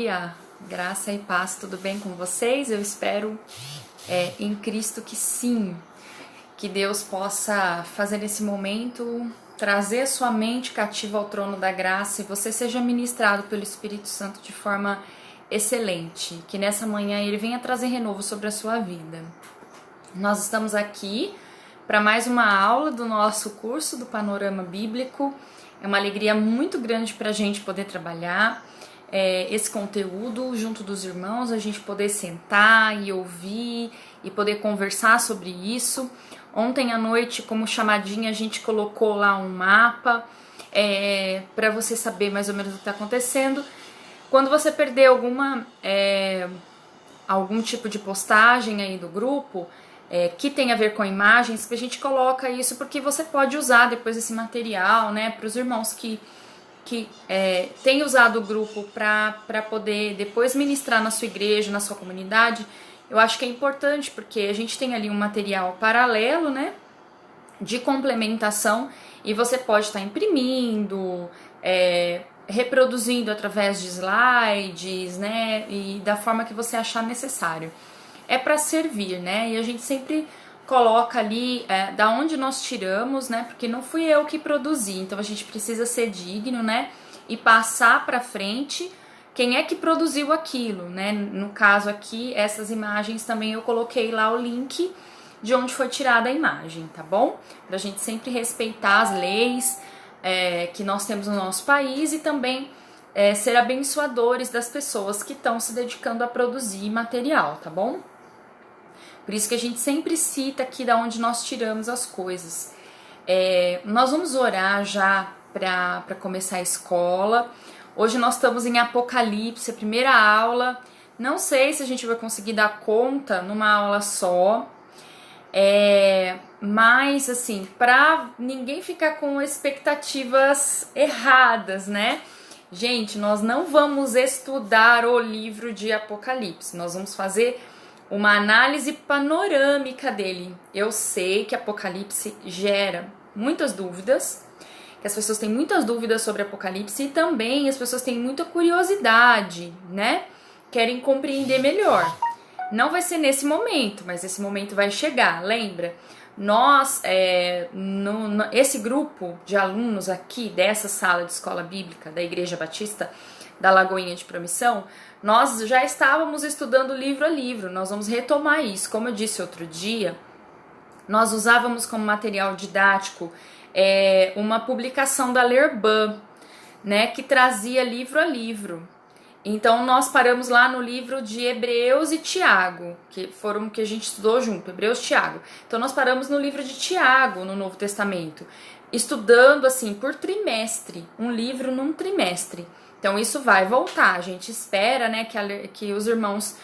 Dia, graça e paz, tudo bem com vocês? Eu espero em Cristo que sim, que Deus possa fazer nesse momento, trazer sua mente cativa ao trono da graça e você seja ministrado pelo Espírito Santo de forma excelente, que nessa manhã Ele venha trazer renovo sobre a sua vida. Nós estamos aqui para mais uma aula do nosso curso do Panorama Bíblico. É uma alegria muito grande para a gente poder trabalhar esse conteúdo junto dos irmãos, a gente poder sentar e ouvir e poder conversar sobre isso. Ontem à noite, como chamadinha, a gente colocou lá um mapa para você saber mais ou menos o que está acontecendo. Quando você perder algum tipo de postagem aí do grupo que tem a ver com imagens, que a gente coloca isso porque você pode usar depois esse material, né, para os irmãos que tem usado o grupo para poder depois ministrar na sua igreja, na sua comunidade. Eu acho que é importante porque a gente tem ali um material paralelo, né, de complementação, e você pode estar imprimindo, reproduzindo através de slides, né, e da forma que você achar necessário. É para servir, né, e a gente sempre coloca ali da onde nós tiramos, né? Porque não fui eu que produzi, então a gente precisa ser digno, né? E passar para frente quem é que produziu aquilo, né? No caso aqui, essas imagens também eu coloquei lá o link de onde foi tirada a imagem, tá bom? Pra gente sempre respeitar as leis que nós temos no nosso país e também ser abençoadores das pessoas que estão se dedicando a produzir material, tá bom? Por isso que a gente sempre cita aqui da onde nós tiramos as coisas. Nós vamos orar já para começar a escola. Hoje nós estamos em Apocalipse, a primeira aula. Não sei se a gente vai conseguir dar conta numa aula só. Mas assim, para ninguém ficar com expectativas erradas, né? Gente, nós não vamos estudar o livro de Apocalipse. Nós vamos fazer uma análise panorâmica dele. Eu sei que Apocalipse gera muitas dúvidas, que as pessoas têm muitas dúvidas sobre Apocalipse e também as pessoas têm muita curiosidade, né? Querem compreender melhor. Não vai ser nesse momento, mas esse momento vai chegar, lembra? Nós, esse grupo de alunos aqui dessa sala de escola bíblica da Igreja Batista da Lagoinha de Promissão, nós já estávamos estudando livro a livro, nós vamos retomar isso. Como eu disse outro dia, nós usávamos como material didático uma publicação da Lerban, né, que trazia livro a livro. Então nós paramos lá no livro de Hebreus e Tiago, que foram que a gente estudou junto, Hebreus e Tiago. Então nós paramos no livro de Tiago, no Novo Testamento, estudando assim por trimestre, um livro num trimestre. Então isso vai voltar, a gente espera, né, que os irmãos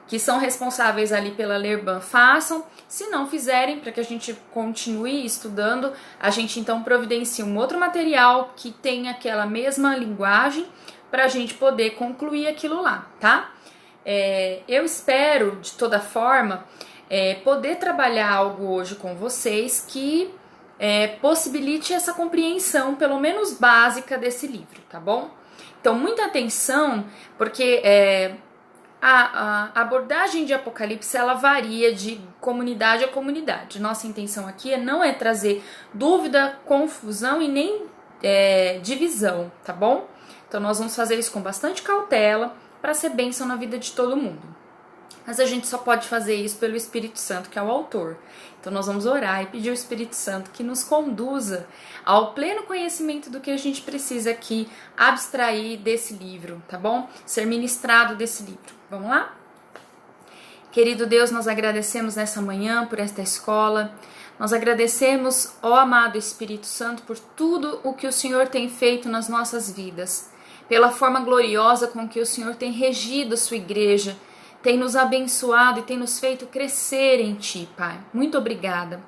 que são responsáveis ali pela Lerban façam. Se não fizerem, para que a gente continue estudando, a gente então providencia um outro material que tenha aquela mesma linguagem para a gente poder concluir aquilo lá, tá? Eu espero, de toda forma, poder trabalhar algo hoje com vocês que possibilite essa compreensão, pelo menos básica, desse livro, tá bom? Então, muita atenção, porque a abordagem de Apocalipse, ela varia de comunidade a comunidade. Nossa intenção aqui não é trazer dúvida, confusão e nem divisão, tá bom? Então, nós vamos fazer isso com bastante cautela para ser bênção na vida de todo mundo. Mas a gente só pode fazer isso pelo Espírito Santo, que é o autor. Então nós vamos orar e pedir ao Espírito Santo que nos conduza ao pleno conhecimento do que a gente precisa aqui abstrair desse livro, tá bom? Ser ministrado desse livro. Vamos lá? Querido Deus, nós agradecemos nessa manhã por esta escola. Nós agradecemos, ó amado Espírito Santo, por tudo o que o Senhor tem feito nas nossas vidas, pela forma gloriosa com que o Senhor tem regido a sua igreja, tem nos abençoado e tem nos feito crescer em Ti, Pai. Muito obrigada.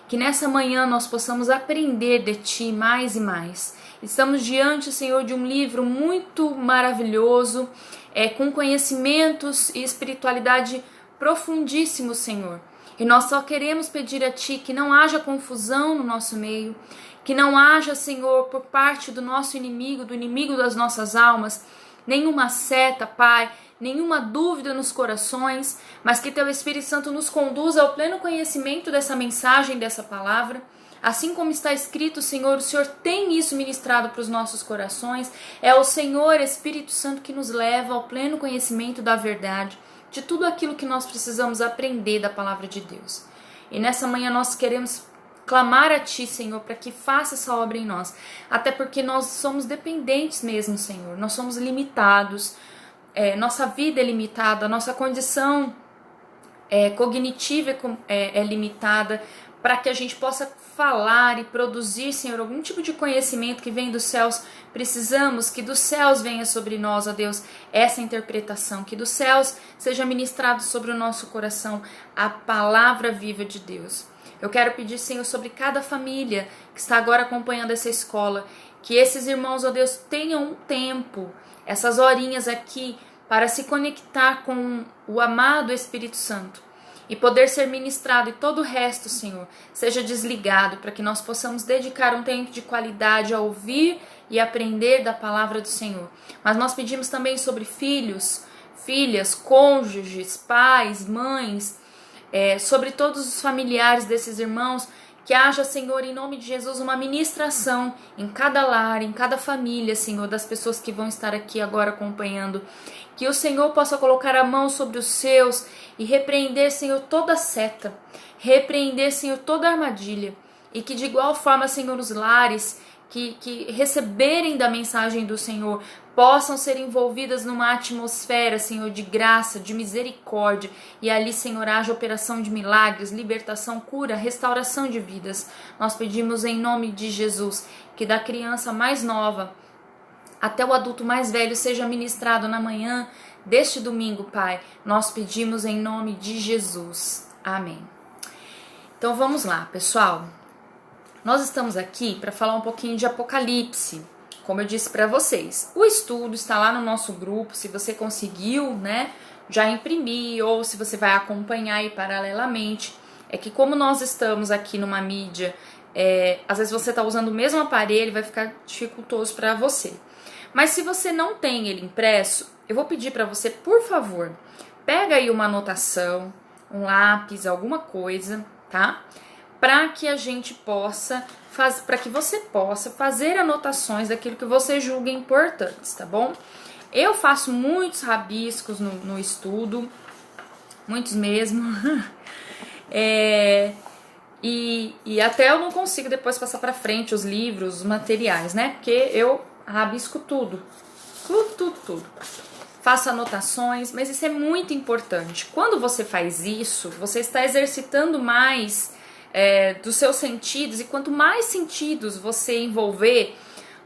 Que nessa manhã nós possamos aprender de Ti mais e mais. Estamos diante, Senhor, de um livro muito maravilhoso, com conhecimentos e espiritualidade profundíssimos, Senhor. E nós só queremos pedir a Ti que não haja confusão no nosso meio, que não haja, Senhor, por parte do nosso inimigo, do inimigo das nossas almas, nenhuma seta, Pai, nenhuma dúvida nos corações, mas que Teu Espírito Santo nos conduza ao pleno conhecimento dessa mensagem, dessa palavra. Assim como está escrito, Senhor, o Senhor tem isso ministrado para os nossos corações. É o Senhor, Espírito Santo, que nos leva ao pleno conhecimento da verdade, de tudo aquilo que nós precisamos aprender da palavra de Deus. E nessa manhã nós queremos clamar a Ti, Senhor, para que faça essa obra em nós. Até porque nós somos dependentes mesmo, Senhor. Nós somos limitados. Nossa vida é limitada, a nossa condição cognitiva é limitada, para que a gente possa falar e produzir, Senhor, algum tipo de conhecimento que vem dos céus. Precisamos que dos céus venha sobre nós, ó Deus, essa interpretação, que dos céus seja ministrado sobre o nosso coração a palavra viva de Deus. Eu quero pedir, Senhor, sobre cada família que está agora acompanhando essa escola, que esses irmãos, ó Deus, tenham um tempo, essas horinhas aqui, para se conectar com o amado Espírito Santo e poder ser ministrado, e todo o resto, Senhor, seja desligado, para que nós possamos dedicar um tempo de qualidade a ouvir e aprender da palavra do Senhor. Mas nós pedimos também sobre filhos, filhas, cônjuges, pais, mães, sobre todos os familiares desses irmãos, que haja, Senhor, em nome de Jesus, uma ministração em cada lar, em cada família, Senhor, das pessoas que vão estar aqui agora acompanhando. Que o Senhor possa colocar a mão sobre os seus e repreender, Senhor, toda seta, repreender, Senhor, toda armadilha. E que de igual forma, Senhor, os lares que receberem da mensagem do Senhor possam ser envolvidas numa atmosfera, Senhor, de graça, de misericórdia. E ali, Senhor, haja operação de milagres, libertação, cura, restauração de vidas. Nós pedimos em nome de Jesus que da criança mais nova até o adulto mais velho seja ministrado na manhã deste domingo, Pai. Nós pedimos em nome de Jesus. Amém. Então vamos lá, pessoal. Nós estamos aqui para falar um pouquinho de Apocalipse, como eu disse para vocês. O estudo está lá no nosso grupo, se você conseguiu, né, já imprimir, ou se você vai acompanhar aí paralelamente. É que como nós estamos aqui numa mídia, às vezes você está usando o mesmo aparelho, vai ficar dificultoso para você. Mas se você não tem ele impresso, eu vou pedir para você, por favor, pega aí uma anotação, um lápis, alguma coisa, tá? Para que a gente possa, para que você possa fazer anotações daquilo que você julga importantes, tá bom? Eu faço muitos rabiscos no estudo, muitos mesmo, e até eu não consigo depois passar para frente os livros, os materiais, né? Porque eu rabisco tudo. Faço anotações, mas isso é muito importante. Quando você faz isso, você está exercitando mais dos seus sentidos, e quanto mais sentidos você envolver,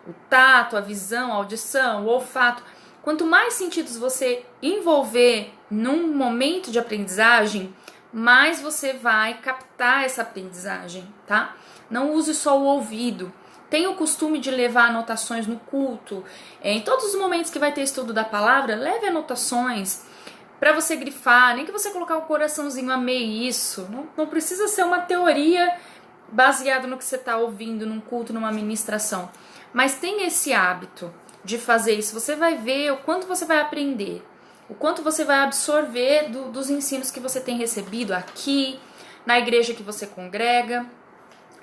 o tato, a visão, a audição, o olfato, quanto mais sentidos você envolver num momento de aprendizagem, mais você vai captar essa aprendizagem, tá? Não use só o ouvido. Tenha o costume de levar anotações no culto. Em todos os momentos que vai ter estudo da palavra, leve anotações para você grifar, nem que você colocar o coraçãozinho, amei isso. Não precisa ser uma teoria baseada no que você está ouvindo num culto, numa ministração. Mas tenha esse hábito de fazer isso. Você vai ver o quanto você vai aprender, o quanto você vai absorver dos ensinos que você tem recebido aqui, na igreja que você congrega.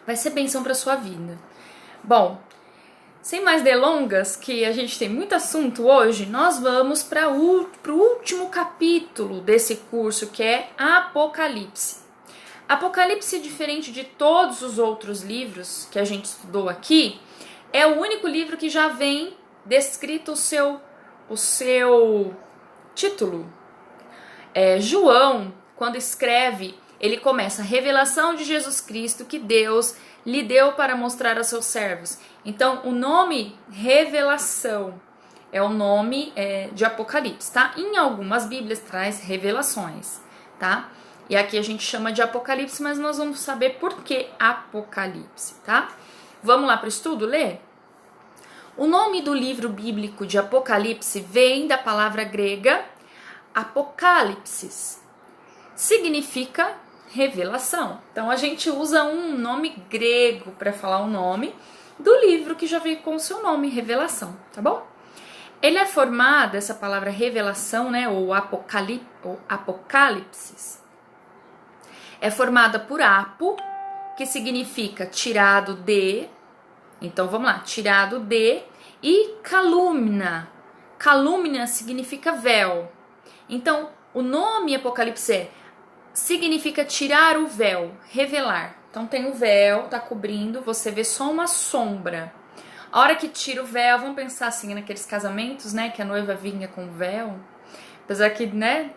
Vai ser bênção para sua vida. Bom, sem mais delongas, que a gente tem muito assunto hoje, nós vamos para o último capítulo desse curso, que é Apocalipse. Apocalipse, diferente de todos os outros livros que a gente estudou aqui, é o único livro que já vem descrito o seu título. João, quando escreve, ele começa a revelação de Jesus Cristo que Deus lhe deu para mostrar aos seus servos. Então, o nome revelação é o nome de Apocalipse, tá? Em algumas bíblias traz revelações, tá? E aqui a gente chama de Apocalipse, mas nós vamos saber por que Apocalipse, tá? Vamos lá para o estudo, ler? O nome do livro bíblico de Apocalipse vem da palavra grega Apocalipsis. Significa revelação. Então a gente usa um nome grego para falar o nome do livro que já veio com o seu nome, revelação, tá bom? Ele é formado, essa palavra revelação, né, ou apocalipse, é formada por apo, que significa tirado de, então vamos lá, tirado de, e calúmnia. Calúmnia significa véu. Então, o nome Apocalipse significa tirar o véu, revelar. Então tem o véu, tá cobrindo, você vê só uma sombra. A hora que tira o véu, vamos pensar assim, naqueles casamentos, né, que a noiva vinha com o véu. Apesar que, né,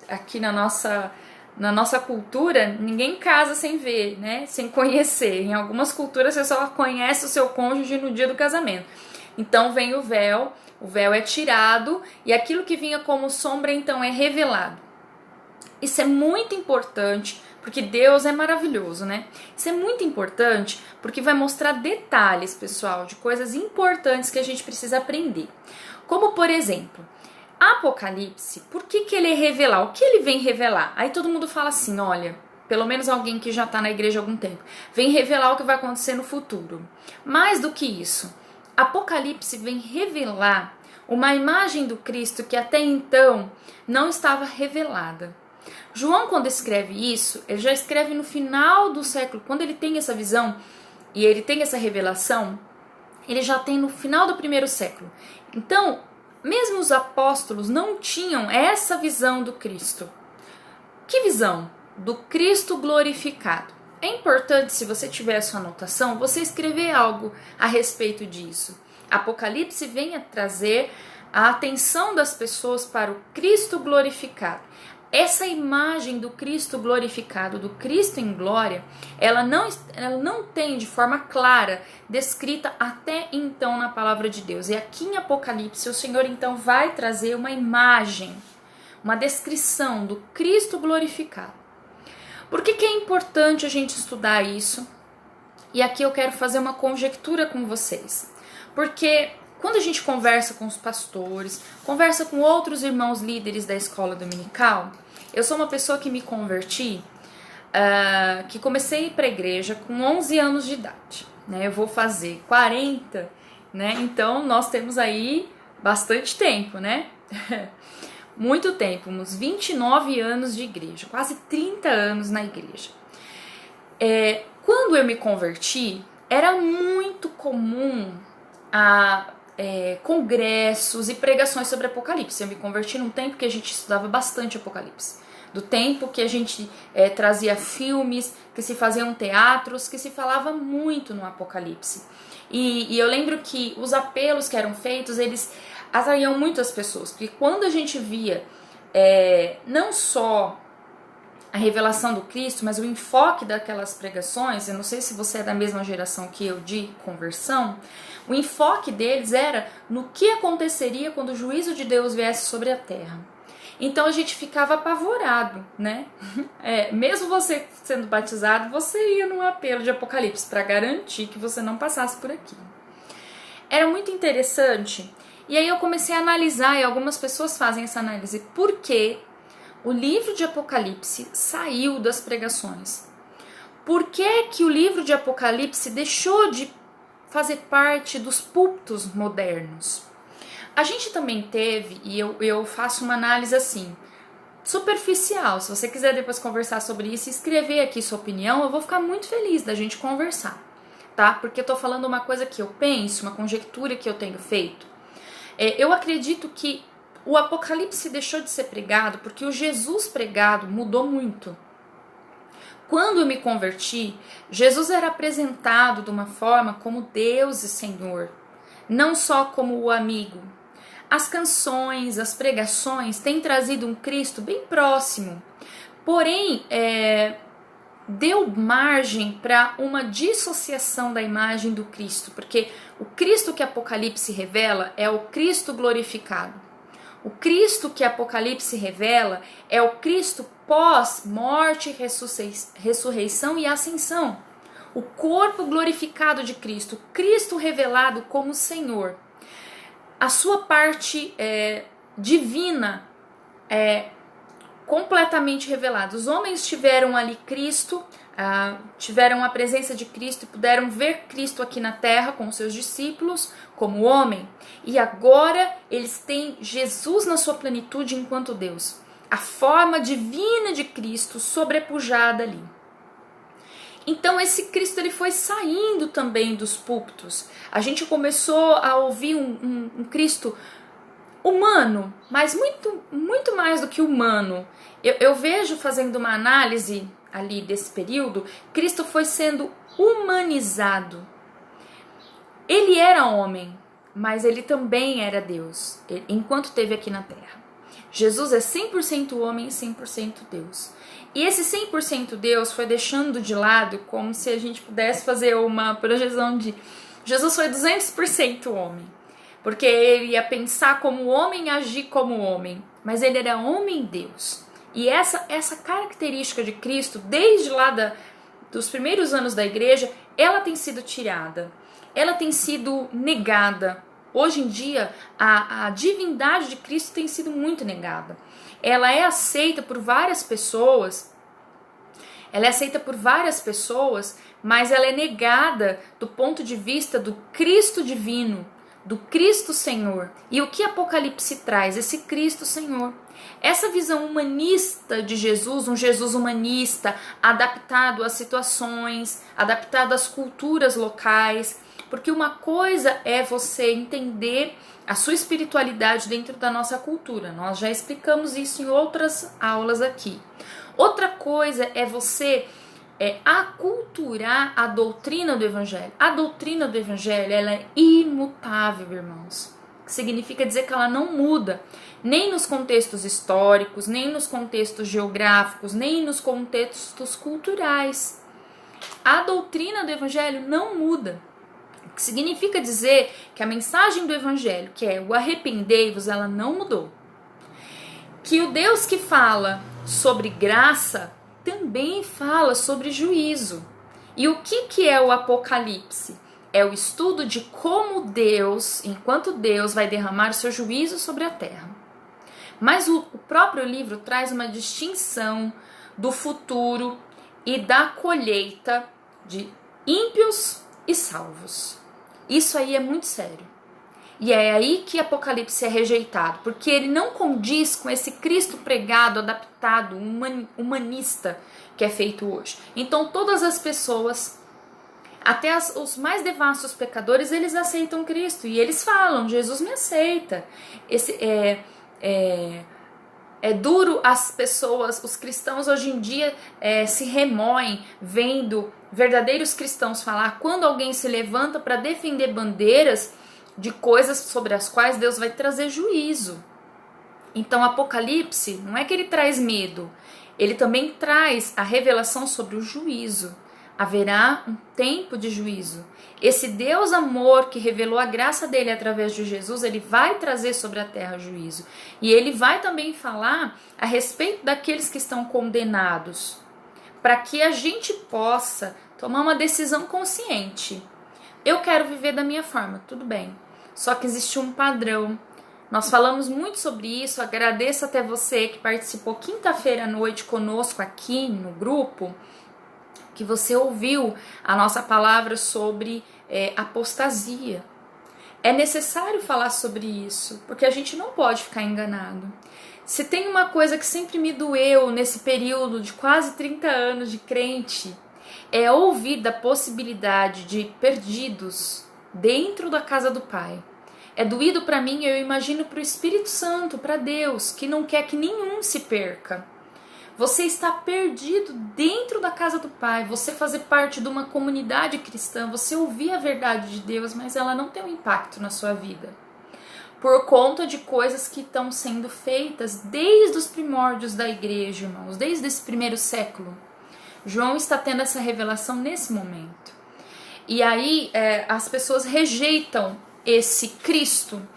aqui na nossa cultura, ninguém casa sem ver, né, sem conhecer. Em algumas culturas você só conhece o seu cônjuge no dia do casamento. Então vem o véu é tirado e aquilo que vinha como sombra então é revelado. Isso é muito importante, porque Deus é maravilhoso, né? Isso é muito importante porque vai mostrar detalhes, pessoal, de coisas importantes que a gente precisa aprender. Como, por exemplo, Apocalipse, por que ele é revelar? O que ele vem revelar? Aí todo mundo fala assim, olha, pelo menos alguém que já está na igreja há algum tempo, vem revelar o que vai acontecer no futuro. Mais do que isso, Apocalipse vem revelar uma imagem do Cristo que até então não estava revelada. João, quando escreve isso, ele já escreve no final do século, quando ele tem essa visão e ele tem essa revelação, ele já tem no final do 1º século. Então, mesmo os apóstolos não tinham essa visão do Cristo. Que visão? Do Cristo glorificado. É importante, se você tiver a sua anotação, você escrever algo a respeito disso. Apocalipse vem a trazer a atenção das pessoas para o Cristo glorificado. Essa imagem do Cristo glorificado, do Cristo em glória, ela não tem de forma clara descrita até então na palavra de Deus. E aqui em Apocalipse o Senhor então vai trazer uma imagem, uma descrição do Cristo glorificado. Por que é importante a gente estudar isso? E aqui eu quero fazer uma conjectura com vocês. Porque quando a gente conversa com os pastores, conversa com outros irmãos líderes da escola dominical, eu sou uma pessoa que me converti, que comecei a ir para a igreja com 11 anos de idade. Né? Eu vou fazer 40, né? Então nós temos aí bastante tempo, né? Muito tempo, uns 29 anos de igreja, quase 30 anos na igreja. Quando eu me converti, era muito comum congressos e pregações sobre Apocalipse. Eu me converti num tempo que a gente estudava bastante Apocalipse. Do tempo que a gente trazia filmes, que se faziam teatros, que se falava muito no Apocalipse. E eu lembro que os apelos que eram feitos, eles atraíam muitas pessoas. Porque quando a gente via não só a revelação do Cristo, mas o enfoque daquelas pregações, eu não sei se você é da mesma geração que eu de conversão, o enfoque deles era no que aconteceria quando o juízo de Deus viesse sobre a terra. Então a gente ficava apavorado, né? Mesmo você sendo batizado, você ia num apelo de Apocalipse para garantir que você não passasse por aqui. Era muito interessante, e aí eu comecei a analisar, e algumas pessoas fazem essa análise, por que o livro de Apocalipse saiu das pregações? Por que o livro de Apocalipse deixou de fazer parte dos púlpitos modernos? A gente também teve, e eu faço uma análise assim, superficial. Se você quiser depois conversar sobre isso e escrever aqui sua opinião, eu vou ficar muito feliz da gente conversar, tá? Porque eu tô falando uma coisa que eu penso, uma conjectura que eu tenho feito. Eu acredito que o Apocalipse deixou de ser pregado porque o Jesus pregado mudou muito. Quando eu me converti, Jesus era apresentado de uma forma como Deus e Senhor, não só como o amigo. As canções, as pregações têm trazido um Cristo bem próximo, porém deu margem para uma dissociação da imagem do Cristo, porque o Cristo que Apocalipse revela é o Cristo glorificado. O Cristo que Apocalipse revela é o Cristo pós-morte, ressurreição e ascensão. O corpo glorificado de Cristo, Cristo revelado como Senhor. A sua parte divina completamente revelado. Os homens tiveram ali Cristo, tiveram a presença de Cristo e puderam ver Cristo aqui na terra com seus discípulos como homem. E agora eles têm Jesus na sua plenitude enquanto Deus. A forma divina de Cristo sobrepujada ali. Então esse Cristo ele foi saindo também dos púlpitos. A gente começou a ouvir um Cristo humano, mas muito mais do que humano. Eu vejo, fazendo uma análise ali desse período, Cristo foi sendo humanizado. Ele era homem, mas ele também era Deus, enquanto esteve aqui na Terra. Jesus é 100% homem e 100% Deus. E esse 100% Deus foi deixando de lado, como se a gente pudesse fazer uma projeção de... Jesus foi 200% homem, porque ele ia pensar como homem e agir como homem, mas ele era homem e Deus. E essa característica de Cristo, desde lá dos primeiros anos da igreja, ela tem sido tirada, ela tem sido negada. Hoje em dia, a divindade de Cristo tem sido muito negada. Ela é aceita por várias pessoas, mas ela é negada do ponto de vista do Cristo divino, do Cristo Senhor. E o que Apocalipse traz? Esse Cristo Senhor. Essa visão humanista de Jesus, um Jesus humanista, adaptado às situações, adaptado às culturas locais, porque uma coisa é você entender a sua espiritualidade dentro da nossa cultura. Nós já explicamos isso em outras aulas aqui. Outra coisa é você aculturar a doutrina do Evangelho. A doutrina do Evangelho ela é imutável, irmãos. Significa dizer que ela não muda, nem nos contextos históricos, nem nos contextos geográficos, nem nos contextos culturais. A doutrina do Evangelho não muda. O que significa dizer que a mensagem do Evangelho, que é o arrependei-vos, ela não mudou. Que o Deus que fala sobre graça também fala sobre juízo. E o que é o Apocalipse? É o estudo de como Deus, enquanto Deus vai derramar o seu juízo sobre a terra. Mas o próprio livro traz uma distinção do futuro e da colheita de ímpios e salvos. Isso aí é muito sério. E é aí que Apocalipse é rejeitado, porque ele não condiz com esse Cristo pregado, adaptado, humanista que é feito hoje. Então todas as pessoas, até os mais devassos pecadores, eles aceitam Cristo e eles falam, Jesus me aceita. É duro as pessoas, os cristãos hoje em dia se remoem vendo verdadeiros cristãos falar quando alguém se levanta para defender bandeiras de coisas sobre as quais Deus vai trazer juízo. Então Apocalipse não é que ele traz medo, ele também traz a revelação sobre o juízo. Haverá um tempo de juízo. Esse Deus amor que revelou a graça dele através de Jesus, ele vai trazer sobre a terra juízo. E ele vai também falar a respeito daqueles que estão condenados, para que a gente possa tomar uma decisão consciente. Eu quero viver da minha forma, tudo bem. Só que existe um padrão. Nós falamos muito sobre isso. Agradeço até você que participou quinta-feira à noite conosco aqui no grupo, que você ouviu a nossa palavra sobre apostasia. É necessário falar sobre isso, porque a gente não pode ficar enganado. Se tem uma coisa que sempre me doeu nesse período de quase 30 anos de crente, é ouvir da possibilidade de perdidos dentro da casa do Pai. É doído para mim, eu imagino para o Espírito Santo, para Deus, que não quer que nenhum se perca. Você está perdido dentro da casa do Pai, você fazer parte de uma comunidade cristã, você ouvir a verdade de Deus, mas ela não tem um impacto na sua vida. Por conta de coisas que estão sendo feitas desde os primórdios da igreja, irmãos, desde esse primeiro século. João está tendo essa revelação nesse momento. E aí as pessoas rejeitam esse Cristo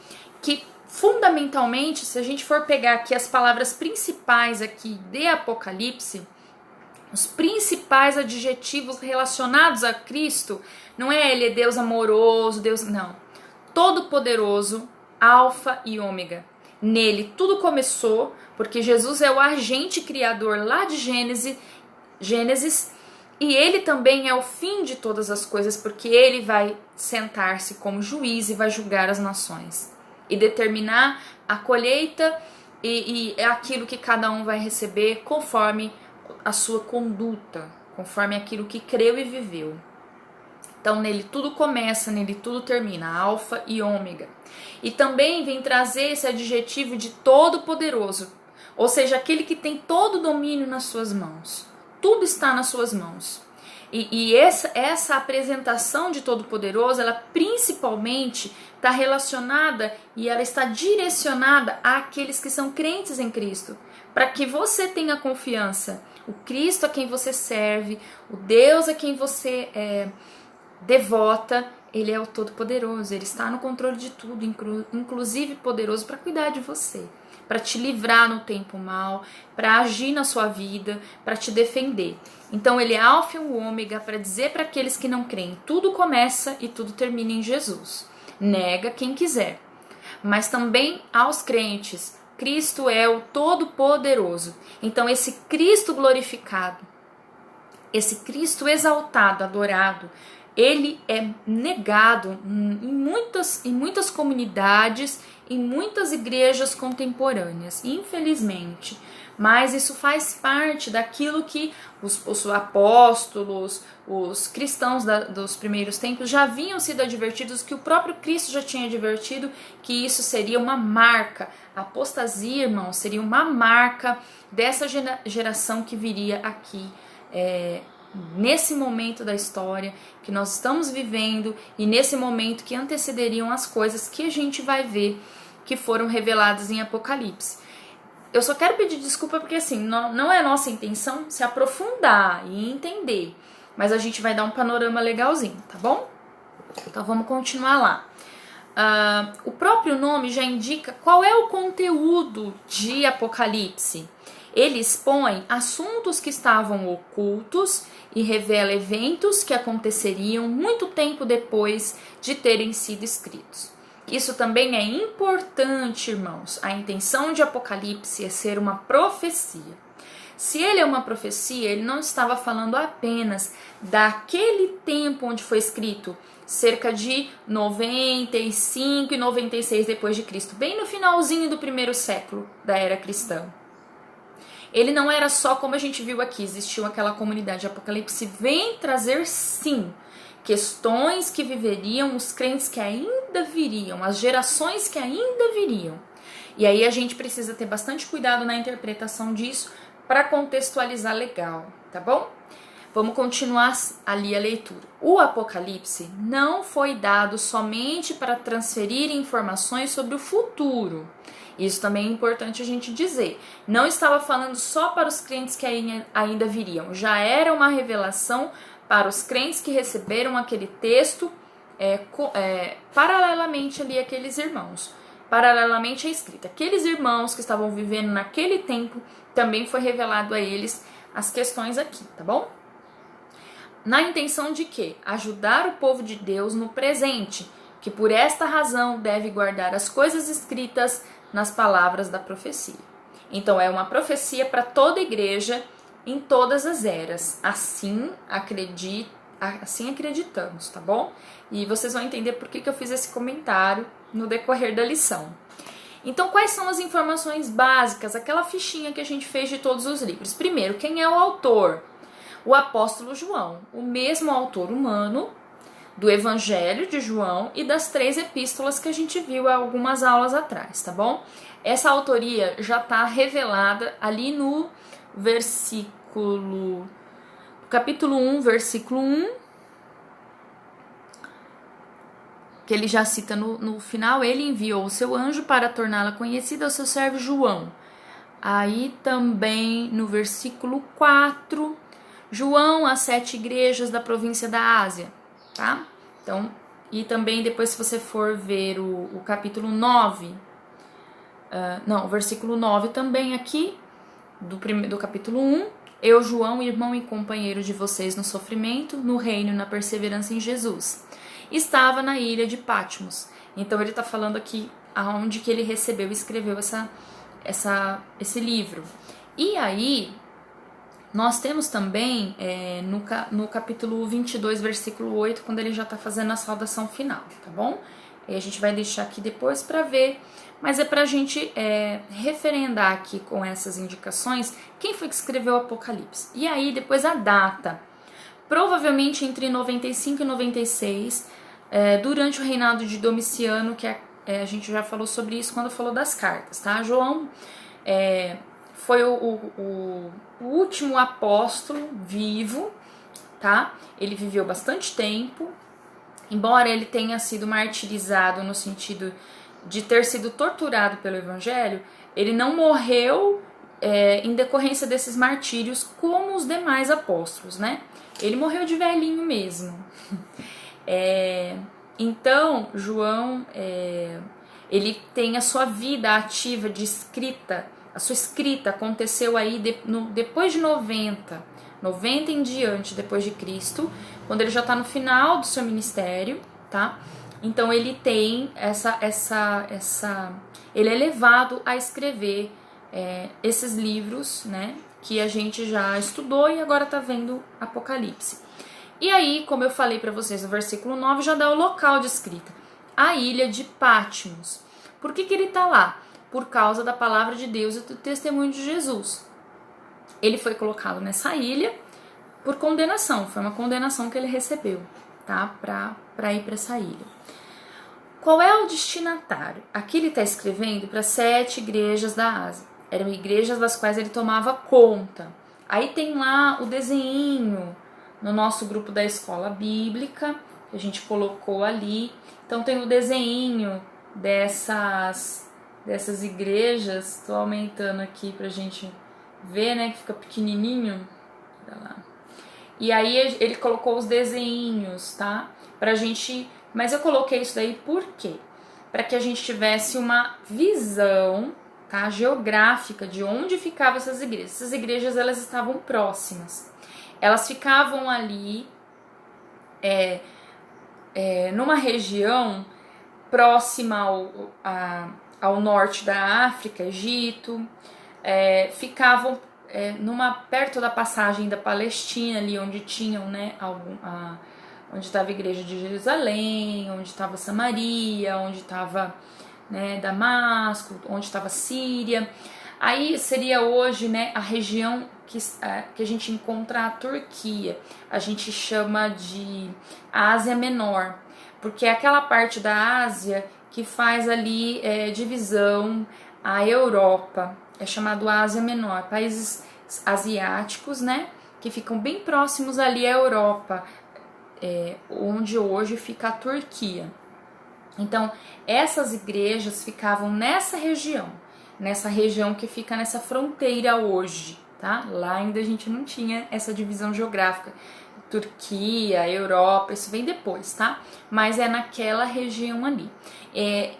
que fundamentalmente, se a gente for pegar aqui as palavras principais aqui de Apocalipse, os principais adjetivos relacionados a Cristo, não é ele é Deus amoroso, Deus, não. Todo-poderoso, alfa e ômega. Nele tudo começou, porque Jesus é o agente criador lá de Gênesis, e ele também é o fim de todas as coisas, porque ele vai sentar-se como juiz e vai julgar as nações e determinar a colheita e aquilo que cada um vai receber conforme a sua conduta, conforme aquilo que creu e viveu. Então nele tudo começa, nele tudo termina, alfa e ômega. E também vem trazer esse adjetivo de todo-poderoso, ou seja, aquele que tem todo o domínio nas suas mãos. Tudo está nas suas mãos. E essa apresentação de Todo-Poderoso, ela principalmente está relacionada e ela está direcionada àqueles que são crentes em Cristo, para que você tenha confiança. O Cristo a quem você serve, o Deus a quem você devota, ele é o Todo-Poderoso, ele está no controle de tudo, inclusive poderoso para cuidar de você, para te livrar no tempo mal, para agir na sua vida, para te defender. Então ele é alfa e o ômega para dizer para aqueles que não creem, tudo começa e tudo termina em Jesus. Nega quem quiser. Mas também aos crentes, Cristo é o Todo-Poderoso. Então esse Cristo glorificado, esse Cristo exaltado, adorado, ele é negado em muitas comunidades, em muitas igrejas contemporâneas, infelizmente. Mas isso faz parte daquilo que os apóstolos, os cristãos dos primeiros tempos já haviam sido advertidos, que o próprio Cristo já tinha advertido, que isso seria uma marca. A apostasia, irmãos, seria uma marca dessa geração que viria aqui, nesse momento da história que nós estamos vivendo e nesse momento que antecederiam as coisas que a gente vai ver que foram reveladas em Apocalipse. Eu só quero pedir desculpa porque assim, não é nossa intenção se aprofundar e entender, mas a gente vai dar um panorama legalzinho, tá bom? Então vamos continuar lá. O próprio nome já indica qual é o conteúdo de Apocalipse. Ele expõe assuntos que estavam ocultos e revela eventos que aconteceriam muito tempo depois de terem sido escritos. Isso também é importante, irmãos. A intenção de Apocalipse é ser uma profecia. Se ele é uma profecia, ele não estava falando apenas daquele tempo onde foi escrito, cerca de 95 e 96 depois de Cristo, bem no finalzinho do primeiro século da era cristã. Ele não era só, como a gente viu aqui, existiu aquela comunidade. Apocalipse vem trazer, sim, questões que viveriam os crentes que ainda viriam, as gerações que ainda viriam. E aí a gente precisa ter bastante cuidado na interpretação disso para contextualizar legal, tá bom? Vamos continuar ali a leitura. O Apocalipse não foi dado somente para transferir informações sobre o futuro. Isso também é importante a gente dizer. Não estava falando só para os crentes que ainda viriam. Já era uma revelação para os crentes que receberam aquele texto paralelamente ali àqueles irmãos. Paralelamente à escrita. Aqueles irmãos que estavam vivendo naquele tempo, também foi revelado a eles as questões aqui, tá bom? Na intenção de quê? Ajudar o povo de Deus no presente, que por esta razão deve guardar as coisas escritas nas palavras da profecia. Então é uma profecia para toda a igreja em todas as eras. Assim acreditamos, tá bom? E vocês vão entender por que eu fiz esse comentário no decorrer da lição. Então, quais são as informações básicas? Aquela fichinha que a gente fez de todos os livros. Primeiro, quem é o autor? O apóstolo João, o mesmo autor humano do Evangelho de João e das 3 epístolas que a gente viu há algumas aulas atrás, tá bom? Essa autoria já está revelada ali no capítulo 1, versículo 1, que ele já cita no final. Ele enviou o seu anjo para torná-la conhecida ao seu servo João. Aí também no versículo 4, João às 7 igrejas da província da Ásia, tá? Então, e também depois, se você for ver o capítulo 9, o versículo 9 também aqui, do capítulo 1, eu, João, irmão e companheiro de vocês no sofrimento, no reino e na perseverança em Jesus, estava na ilha de Patmos. Então ele está falando aqui aonde que ele recebeu e escreveu esse livro. E aí, nós temos também no capítulo 22, versículo 8, quando ele já está fazendo a saudação final, tá bom? E a gente vai deixar aqui depois para ver, mas é para a gente referendar aqui com essas indicações quem foi que escreveu o Apocalipse. E aí, depois a data, provavelmente entre 95 e 96, durante o reinado de Domiciano, que a gente já falou sobre isso quando falou das cartas, tá? João foi o último apóstolo vivo, tá? Ele viveu bastante tempo, embora ele tenha sido martirizado no sentido de ter sido torturado pelo evangelho, ele não morreu em decorrência desses martírios como os demais apóstolos, né? Ele morreu de velhinho mesmo. Então, João, ele tem a sua vida ativa de escrita. A sua escrita aconteceu aí depois de 90 em diante depois de Cristo, quando ele já está no final do seu ministério, tá? Então ele tem ele é levado a escrever esses livros, né? Que a gente já estudou e agora está vendo Apocalipse. E aí, como eu falei para vocês no versículo 9, já dá o local de escrita, a ilha de Patmos. Por que ele está lá? Por causa da palavra de Deus e do testemunho de Jesus. Ele foi colocado nessa ilha por condenação, foi uma condenação que ele recebeu, tá? Para ir para essa ilha. Qual é o destinatário? Aqui ele está escrevendo para 7 igrejas da Ásia. Eram igrejas das quais ele tomava conta. Aí tem lá o desenho no nosso grupo da escola bíblica, que a gente colocou ali. Então tem o desenho dessas igrejas. Estou aumentando aqui pra gente ver, né, que fica pequenininho. Olha lá. E aí ele colocou os desenhos, tá? Pra gente... Mas eu coloquei isso daí por quê? Para que a gente tivesse uma visão, tá, geográfica de onde ficavam essas igrejas. Essas igrejas, elas estavam próximas. Elas ficavam ali numa região próxima ao norte da África, Egito, ficavam perto da passagem da Palestina, ali onde tinham, né, onde estava a igreja de Jerusalém, onde estava Samaria, onde estava, né, Damasco, onde estava Síria. Aí seria hoje, né, a região que a gente encontra a Turquia. A gente chama de Ásia Menor, porque é aquela parte da Ásia que faz ali divisão à Europa. É chamado Ásia Menor. Países asiáticos, né, que ficam bem próximos ali à Europa, onde hoje fica a Turquia. Então, essas igrejas ficavam nessa região que fica nessa fronteira hoje, tá? Lá ainda a gente não tinha essa divisão geográfica. Turquia, Europa, isso vem depois, tá? Mas é naquela região ali.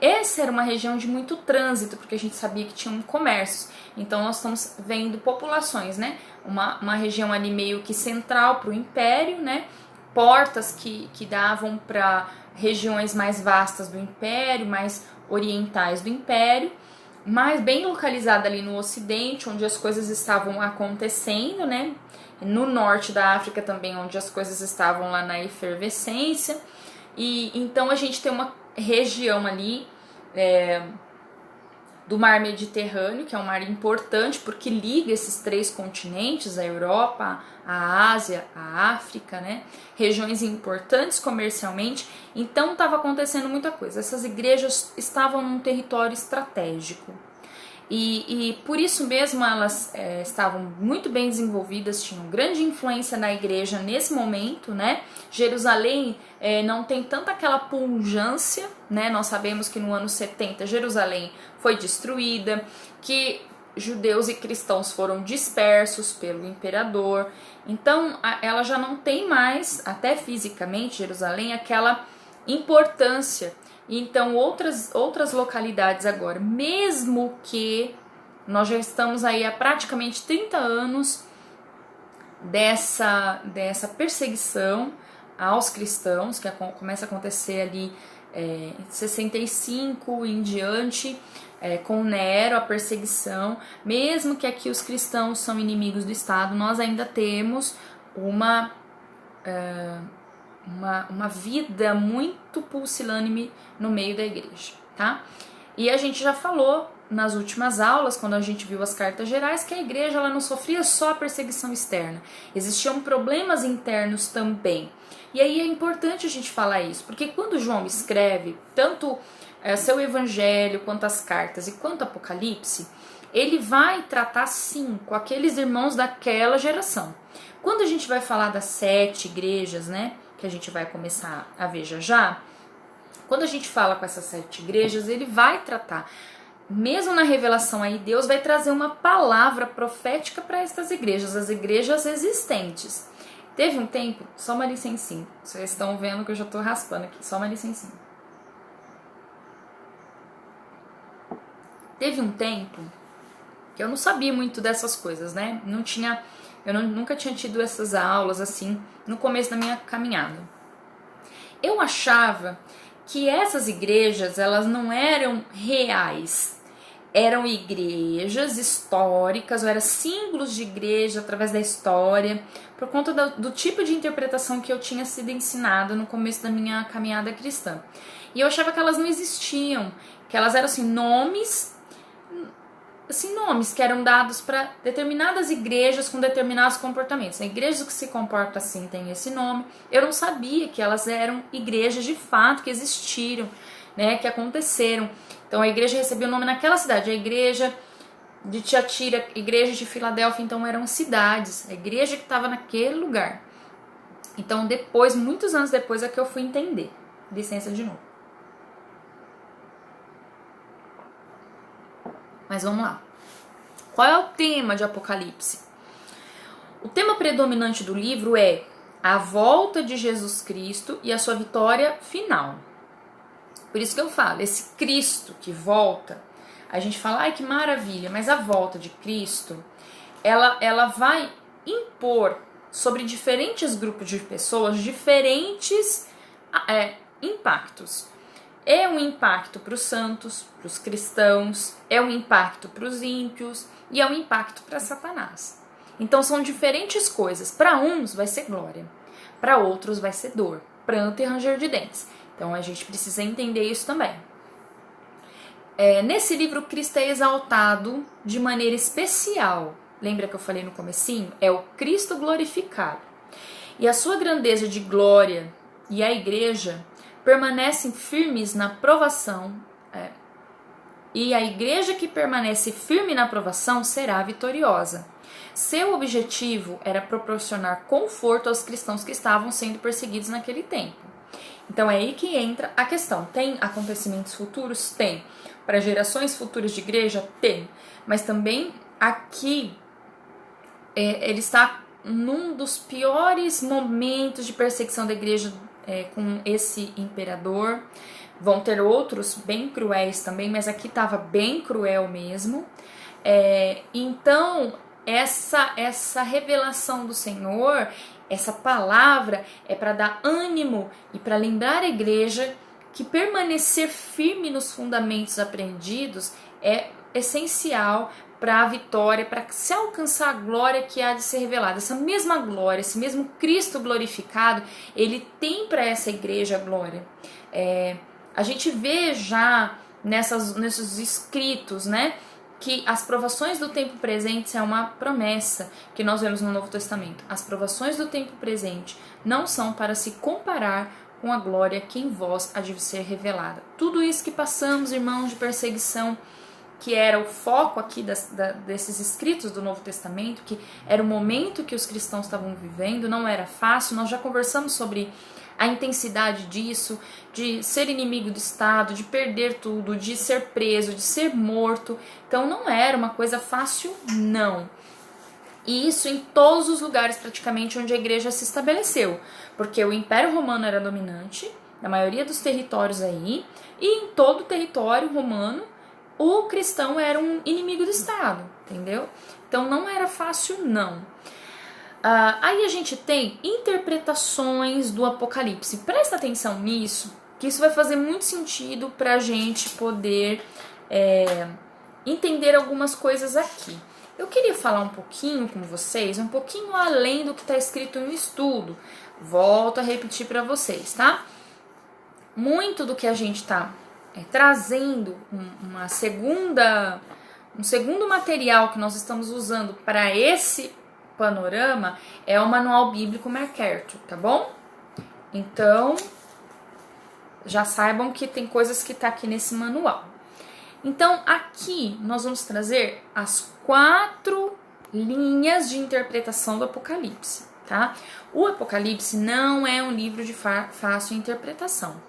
Essa era uma região de muito trânsito, porque a gente sabia que tinham comércios. Então, nós estamos vendo populações, né? Uma região ali meio que central para o Império, né? Portas que davam para regiões mais vastas do Império, mais orientais do Império, mas bem localizada ali no Ocidente, onde as coisas estavam acontecendo, né? No norte da África também, onde as coisas estavam lá na efervescência. E então a gente tem uma região ali do mar Mediterrâneo, que é um mar importante porque liga esses 3 continentes, a Europa, a Ásia, a África, né? Regiões importantes comercialmente. Então estava acontecendo muita coisa. Essas igrejas estavam num território estratégico. E por isso mesmo elas estavam muito bem desenvolvidas, tinham grande influência na igreja nesse momento, né? Jerusalém não tem tanta aquela pujança, né? Nós sabemos que no ano 70 Jerusalém foi destruída, que judeus e cristãos foram dispersos pelo imperador. Então ela já não tem mais, até fisicamente, Jerusalém, aquela importância. Então, outras localidades agora, mesmo que nós já estamos aí há praticamente 30 anos dessa perseguição aos cristãos, que começa a acontecer ali 65 em diante, com Nero, a perseguição. Mesmo que aqui os cristãos são inimigos do Estado, nós ainda temos uma vida muito pulsilânime no meio da igreja, tá? E a gente já falou nas últimas aulas, quando a gente viu as cartas gerais, que a igreja ela não sofria só a perseguição externa, existiam problemas internos também. E aí é importante a gente falar isso, porque quando João escreve tanto seu evangelho, quanto as cartas e quanto Apocalipse, ele vai tratar sim com aqueles irmãos daquela geração. Quando a gente vai falar das 7 igrejas, né, que a gente vai começar a ver já, quando a gente fala com essas 7 igrejas, ele vai tratar, mesmo na revelação aí, Deus vai trazer uma palavra profética para estas igrejas, as igrejas existentes. Teve um tempo, só uma licencinha, vocês estão vendo que eu já estou raspando aqui, só uma licencinha. Teve um tempo que eu não sabia muito dessas coisas, né? Nunca tinha tido essas aulas assim no começo da minha caminhada. Eu achava que essas igrejas, elas não eram reais, eram igrejas históricas, ou eram símbolos de igreja através da história, por conta do tipo de interpretação que eu tinha sido ensinada no começo da minha caminhada cristã. E eu achava que elas não existiam, que elas eram assim, nomes que eram dados para determinadas igrejas com determinados comportamentos. A igreja que se comporta assim tem esse nome. Eu não sabia que elas eram igrejas de fato, que existiram, né, que aconteceram. Então a igreja recebeu o nome naquela cidade. A igreja de Tiatira, a igreja de Filadélfia, então eram cidades. A igreja que estava naquele lugar. Então depois, muitos anos depois, é que eu fui entender. Licença de novo. Mas vamos lá. Qual é o tema de Apocalipse? O tema predominante do livro é a volta de Jesus Cristo e a sua vitória final. Por isso que eu falo, esse Cristo que volta, a gente fala, ai que maravilha, mas a volta de Cristo, ela vai impor sobre diferentes grupos de pessoas diferentes impactos. É um impacto para os santos, para os cristãos, é um impacto para os ímpios e é um impacto para Satanás. Então são diferentes coisas. Para uns vai ser glória, para outros vai ser dor, pranto e ranger de dentes. Então a gente precisa entender isso também. Nesse livro, Cristo é exaltado de maneira especial. Lembra que eu falei no comecinho? É o Cristo glorificado. E a sua grandeza de glória e a igreja permanecem firmes na provação, e a igreja que permanece firme na provação será vitoriosa. Seu objetivo era proporcionar conforto aos cristãos que estavam sendo perseguidos naquele tempo. Então é aí que entra a questão. Tem acontecimentos futuros? Tem. Para gerações futuras de igreja? Tem. Mas também aqui ele está num dos piores momentos de perseguição da igreja com esse imperador. Vão ter outros bem cruéis também, mas aqui estava bem cruel mesmo. Então, essa revelação do Senhor, essa palavra é para dar ânimo e para lembrar a igreja que permanecer firme nos fundamentos aprendidos é essencial para a vitória, para se alcançar a glória que há de ser revelada. Essa mesma glória, esse mesmo Cristo glorificado, ele tem para essa igreja a glória. A gente vê já nesses escritos, né, que as provações do tempo presente é uma promessa que nós vemos no Novo Testamento. As provações do tempo presente não são para se comparar com a glória que em vós há de ser revelada. Tudo isso que passamos, irmãos, de perseguição, que era o foco aqui desses escritos do Novo Testamento, que era o momento que os cristãos estavam vivendo, não era fácil. Nós já conversamos sobre a intensidade disso, de ser inimigo do Estado, de perder tudo, de ser preso, de ser morto. Então não era uma coisa fácil, não. E isso em todos os lugares praticamente onde a igreja se estabeleceu, porque o Império Romano era dominante na maioria dos territórios aí, e em todo o território romano o cristão era um inimigo do Estado, entendeu? Então não era fácil, não. Aí a gente tem interpretações do Apocalipse. Presta atenção nisso, que isso vai fazer muito sentido para a gente poder entender algumas coisas aqui. Eu queria falar um pouquinho com vocês, um pouquinho além do que está escrito no estudo. Volto a repetir para vocês, tá? Muito do que a gente está trazendo, um segundo material que nós estamos usando para esse panorama é o Manual Bíblico MacArthur, tá bom? Então, já saibam que tem coisas que tá aqui nesse manual. Então, aqui nós vamos trazer as 4 linhas de interpretação do Apocalipse, tá? O Apocalipse não é um livro de fácil interpretação,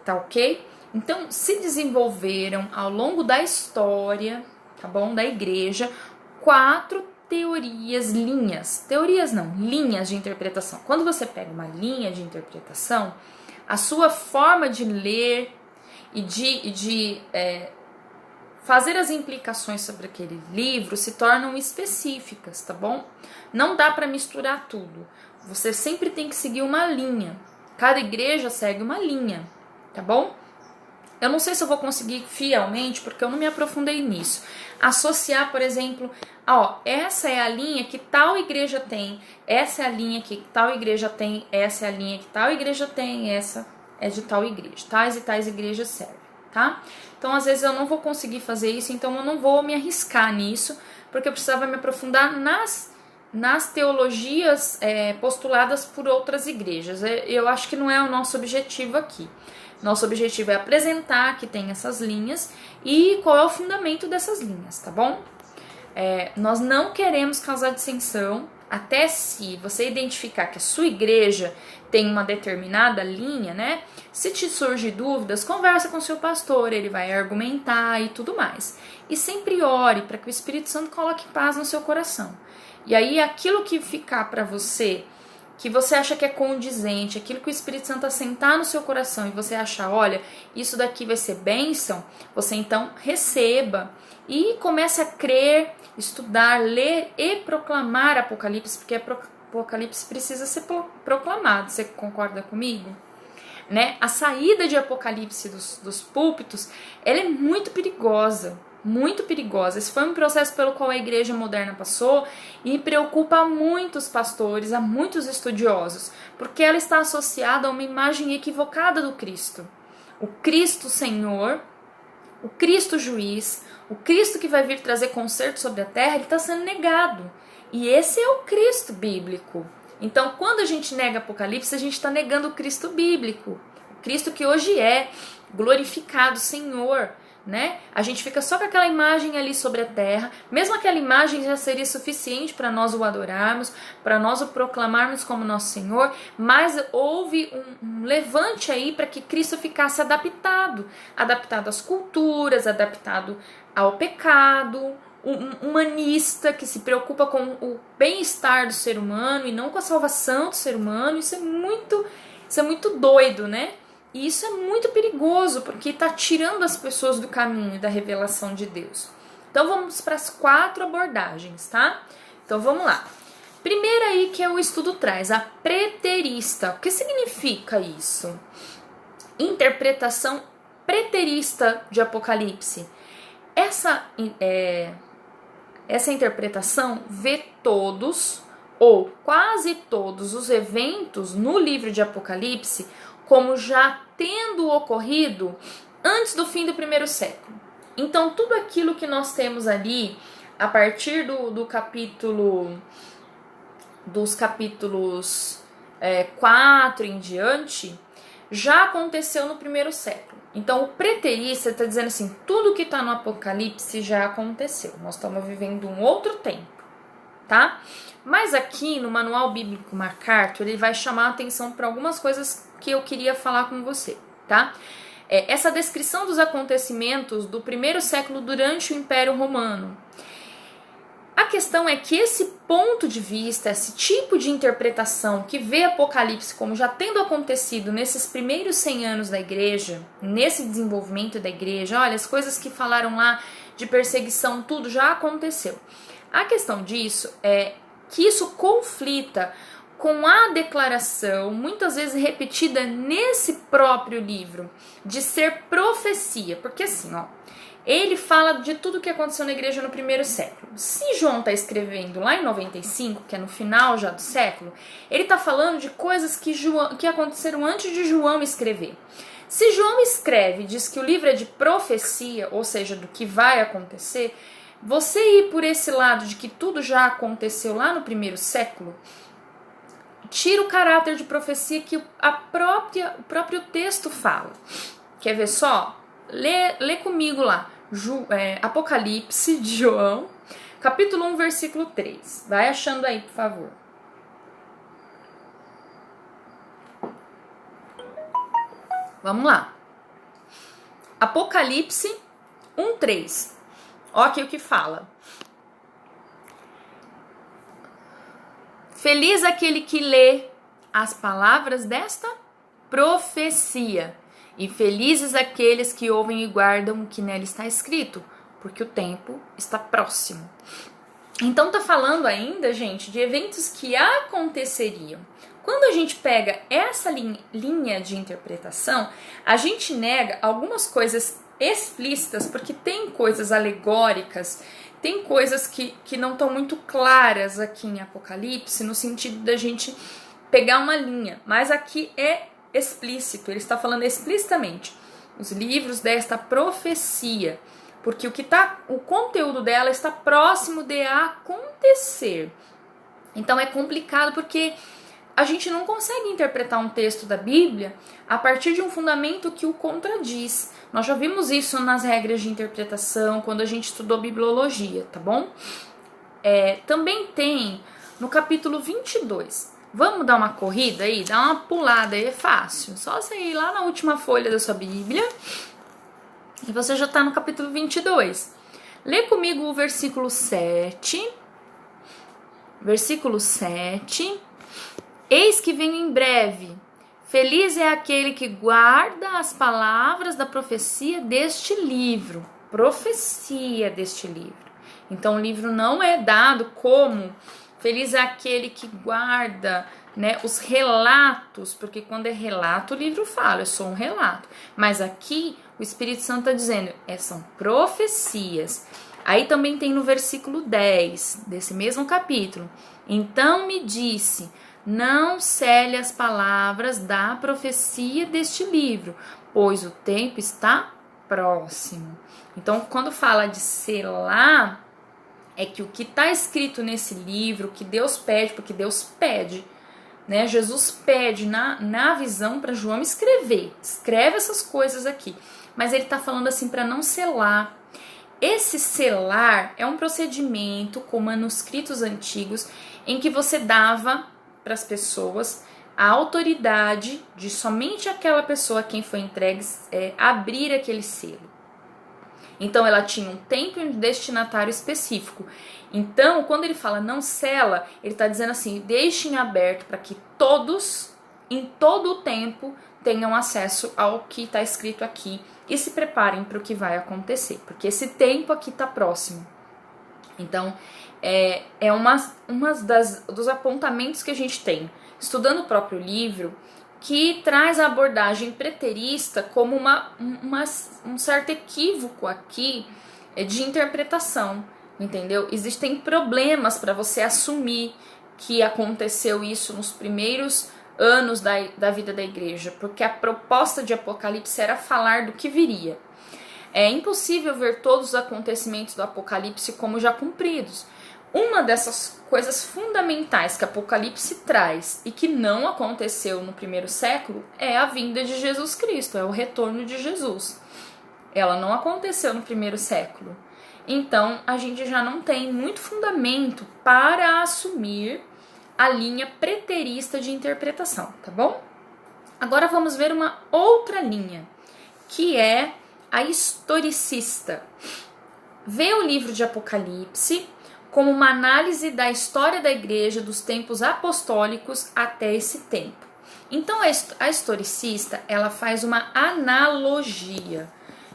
tá ok? Então, se desenvolveram ao longo da história, tá bom, da igreja, 4 linhas de interpretação. Quando você pega uma linha de interpretação, a sua forma de ler e de fazer as implicações sobre aquele livro se tornam específicas, tá bom? Não dá para misturar tudo. Você sempre tem que seguir uma linha. Cada igreja segue uma linha, tá bom? Eu não sei se eu vou conseguir fielmente, porque eu não me aprofundei nisso. Associar, por exemplo, essa é a linha que tal igreja tem, essa é a linha que tal igreja tem, essa é a linha que tal igreja tem, essa é de tal igreja. Tais e tais igrejas servem, tá? Então, às vezes eu não vou conseguir fazer isso, então eu não vou me arriscar nisso, porque eu precisava me aprofundar nas teologias postuladas por outras igrejas. Eu acho que não é o nosso objetivo aqui. Nosso objetivo é apresentar que tem essas linhas e qual é o fundamento dessas linhas, tá bom? Nós não queremos causar dissensão, até se você identificar que a sua igreja tem uma determinada linha, né? Se te surgir dúvidas, conversa com o seu pastor, ele vai argumentar e tudo mais. E sempre ore para que o Espírito Santo coloque paz no seu coração. E aí aquilo que ficar para você, que você acha que é condizente, aquilo que o Espírito Santo assentar no seu coração e você achar, olha, isso daqui vai ser bênção, você então receba e comece a crer, estudar, ler e proclamar Apocalipse, porque Apocalipse precisa ser proclamado. Você concorda comigo? Né? A saída de Apocalipse dos púlpitos, ela é muito perigosa. Muito perigosa. Esse foi um processo pelo qual a igreja moderna passou e preocupa a muitos pastores, a muitos estudiosos, porque ela está associada a uma imagem equivocada do Cristo. O Cristo Senhor, o Cristo Juiz, o Cristo que vai vir trazer conserto sobre a terra, ele está sendo negado. E esse é o Cristo bíblico. Então, quando a gente nega Apocalipse, a gente está negando o Cristo bíblico. O Cristo que hoje é glorificado, Senhor. Né? A gente fica só com aquela imagem ali sobre a terra, mesmo aquela imagem já seria suficiente para nós o adorarmos, para nós o proclamarmos como nosso Senhor, mas houve um levante aí para que Cristo ficasse adaptado às culturas, adaptado ao pecado, um humanista que se preocupa com o bem-estar do ser humano e não com a salvação do ser humano. Isso é muito doido, né? E isso é muito perigoso, porque está tirando as pessoas do caminho da revelação de Deus. Então vamos para as 4 abordagens, tá? Então vamos lá. Primeira aí que o estudo traz, a preterista. O que significa isso? Interpretação preterista de Apocalipse. Essa interpretação vê todos ou quase todos os eventos no livro de Apocalipse como já tendo ocorrido antes do fim do primeiro século. Então, tudo aquilo que nós temos ali, a partir dos capítulos 4 em diante, já aconteceu no primeiro século. Então, o preterista está dizendo assim, tudo que está no Apocalipse já aconteceu. Nós estamos vivendo um outro tempo, tá? Mas aqui no Manual Bíblico MacArthur, ele vai chamar a atenção para algumas coisas que eu queria falar com você, tá? Essa descrição dos acontecimentos do primeiro século durante o Império Romano. A questão é que esse ponto de vista, esse tipo de interpretação que vê Apocalipse como já tendo acontecido nesses primeiros 100 anos da igreja, nesse desenvolvimento da igreja, olha, as coisas que falaram lá de perseguição, tudo já aconteceu. A questão disso é que isso conflita com a declaração, muitas vezes repetida nesse próprio livro, de ser profecia. Porque assim, ó, ele fala de tudo que aconteceu na igreja no primeiro século. Se João está escrevendo lá em 95, que é no final já do século, ele está falando de coisas que aconteceram antes de João escrever. Se João escreve e diz que o livro é de profecia, ou seja, do que vai acontecer, você ir por esse lado de que tudo já aconteceu lá no primeiro século, tira o caráter de profecia que o próprio texto fala. Quer ver só? Lê comigo lá. Apocalipse de João, capítulo 1, versículo 3. Vai achando aí, por favor. Vamos lá. Apocalipse 1, 3. Ó aqui o que fala. Feliz aquele que lê as palavras desta profecia. E felizes aqueles que ouvem e guardam o que nela está escrito, porque o tempo está próximo. Então tá falando ainda, gente, de eventos que aconteceriam. Quando a gente pega essa linha de interpretação, a gente nega algumas coisas explícitas, porque tem coisas alegóricas, tem coisas que não estão muito claras aqui em Apocalipse, no sentido da gente pegar uma linha. Mas aqui é explícito, ele está falando explicitamente os livros desta profecia, porque o conteúdo dela está próximo de acontecer. Então é complicado porque a gente não consegue interpretar um texto da Bíblia a partir de um fundamento que o contradiz. Nós já vimos isso nas regras de interpretação quando a gente estudou bibliologia, tá bom? Também tem no capítulo 22. Vamos dar uma corrida aí? Dar uma pulada aí, é fácil. Só você ir lá na última folha da sua Bíblia e você já está no capítulo 22. Lê comigo o versículo 7. Versículo 7. Eis que venho em breve. Feliz é aquele que guarda as palavras da profecia deste livro. Profecia deste livro. Então o livro não é dado como... Feliz é aquele que guarda, né, os relatos, porque quando é relato, o livro fala, é só um relato. Mas aqui, o Espírito Santo está dizendo, são profecias. Aí também tem no versículo 10, desse mesmo capítulo. Então me disse, não cele as palavras da profecia deste livro, pois o tempo está próximo. Então, quando fala de selar... é que o que está escrito nesse livro, que Deus pede, porque Deus pede, né? Jesus pede na visão para João escreve essas coisas aqui. Mas ele está falando assim para não selar. Esse selar é um procedimento com manuscritos antigos em que você dava para as pessoas a autoridade de somente aquela pessoa a quem foi entregue abrir aquele selo. Então, ela tinha um tempo e um destinatário específico. Então, quando ele fala não sela, ele está dizendo assim, deixem aberto para que todos, em todo o tempo, tenham acesso ao que está escrito aqui e se preparem para o que vai acontecer, porque esse tempo aqui está próximo. Então, é uma dos apontamentos que a gente tem, estudando o próprio livro, que traz a abordagem preterista como um certo equívoco aqui de interpretação, entendeu? Existem problemas para você assumir que aconteceu isso nos primeiros anos da vida da igreja, porque a proposta de Apocalipse era falar do que viria. É impossível ver todos os acontecimentos do Apocalipse como já cumpridos. Uma dessas coisas fundamentais que Apocalipse traz e que não aconteceu no primeiro século é a vinda de Jesus Cristo, é o retorno de Jesus. Ela não aconteceu no primeiro século. Então, a gente já não tem muito fundamento para assumir a linha preterista de interpretação, tá bom? Agora vamos ver uma outra linha, que é a historicista. Vê o livro de Apocalipse como uma análise da história da igreja dos tempos apostólicos até esse tempo. Então, a historicista, ela faz uma analogia.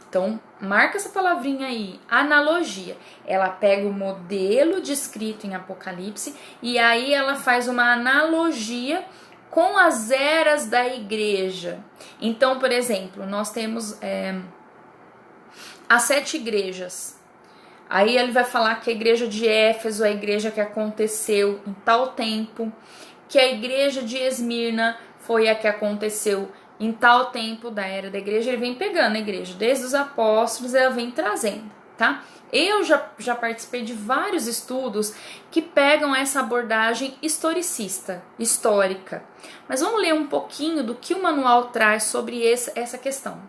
Então, marca essa palavrinha aí, analogia. Ela pega o modelo descrito em Apocalipse e aí ela faz uma analogia com as eras da igreja. Então, por exemplo, nós temos as 7 igrejas. Aí ele vai falar que a igreja de Éfeso é a igreja que aconteceu em tal tempo, que a igreja de Esmirna foi a que aconteceu em tal tempo da era da igreja. Ele vem pegando a igreja desde os apóstolos, ela vem trazendo, tá? Eu já participei de vários estudos que pegam essa abordagem historicista, histórica. Mas vamos ler um pouquinho do que o manual traz sobre essa questão.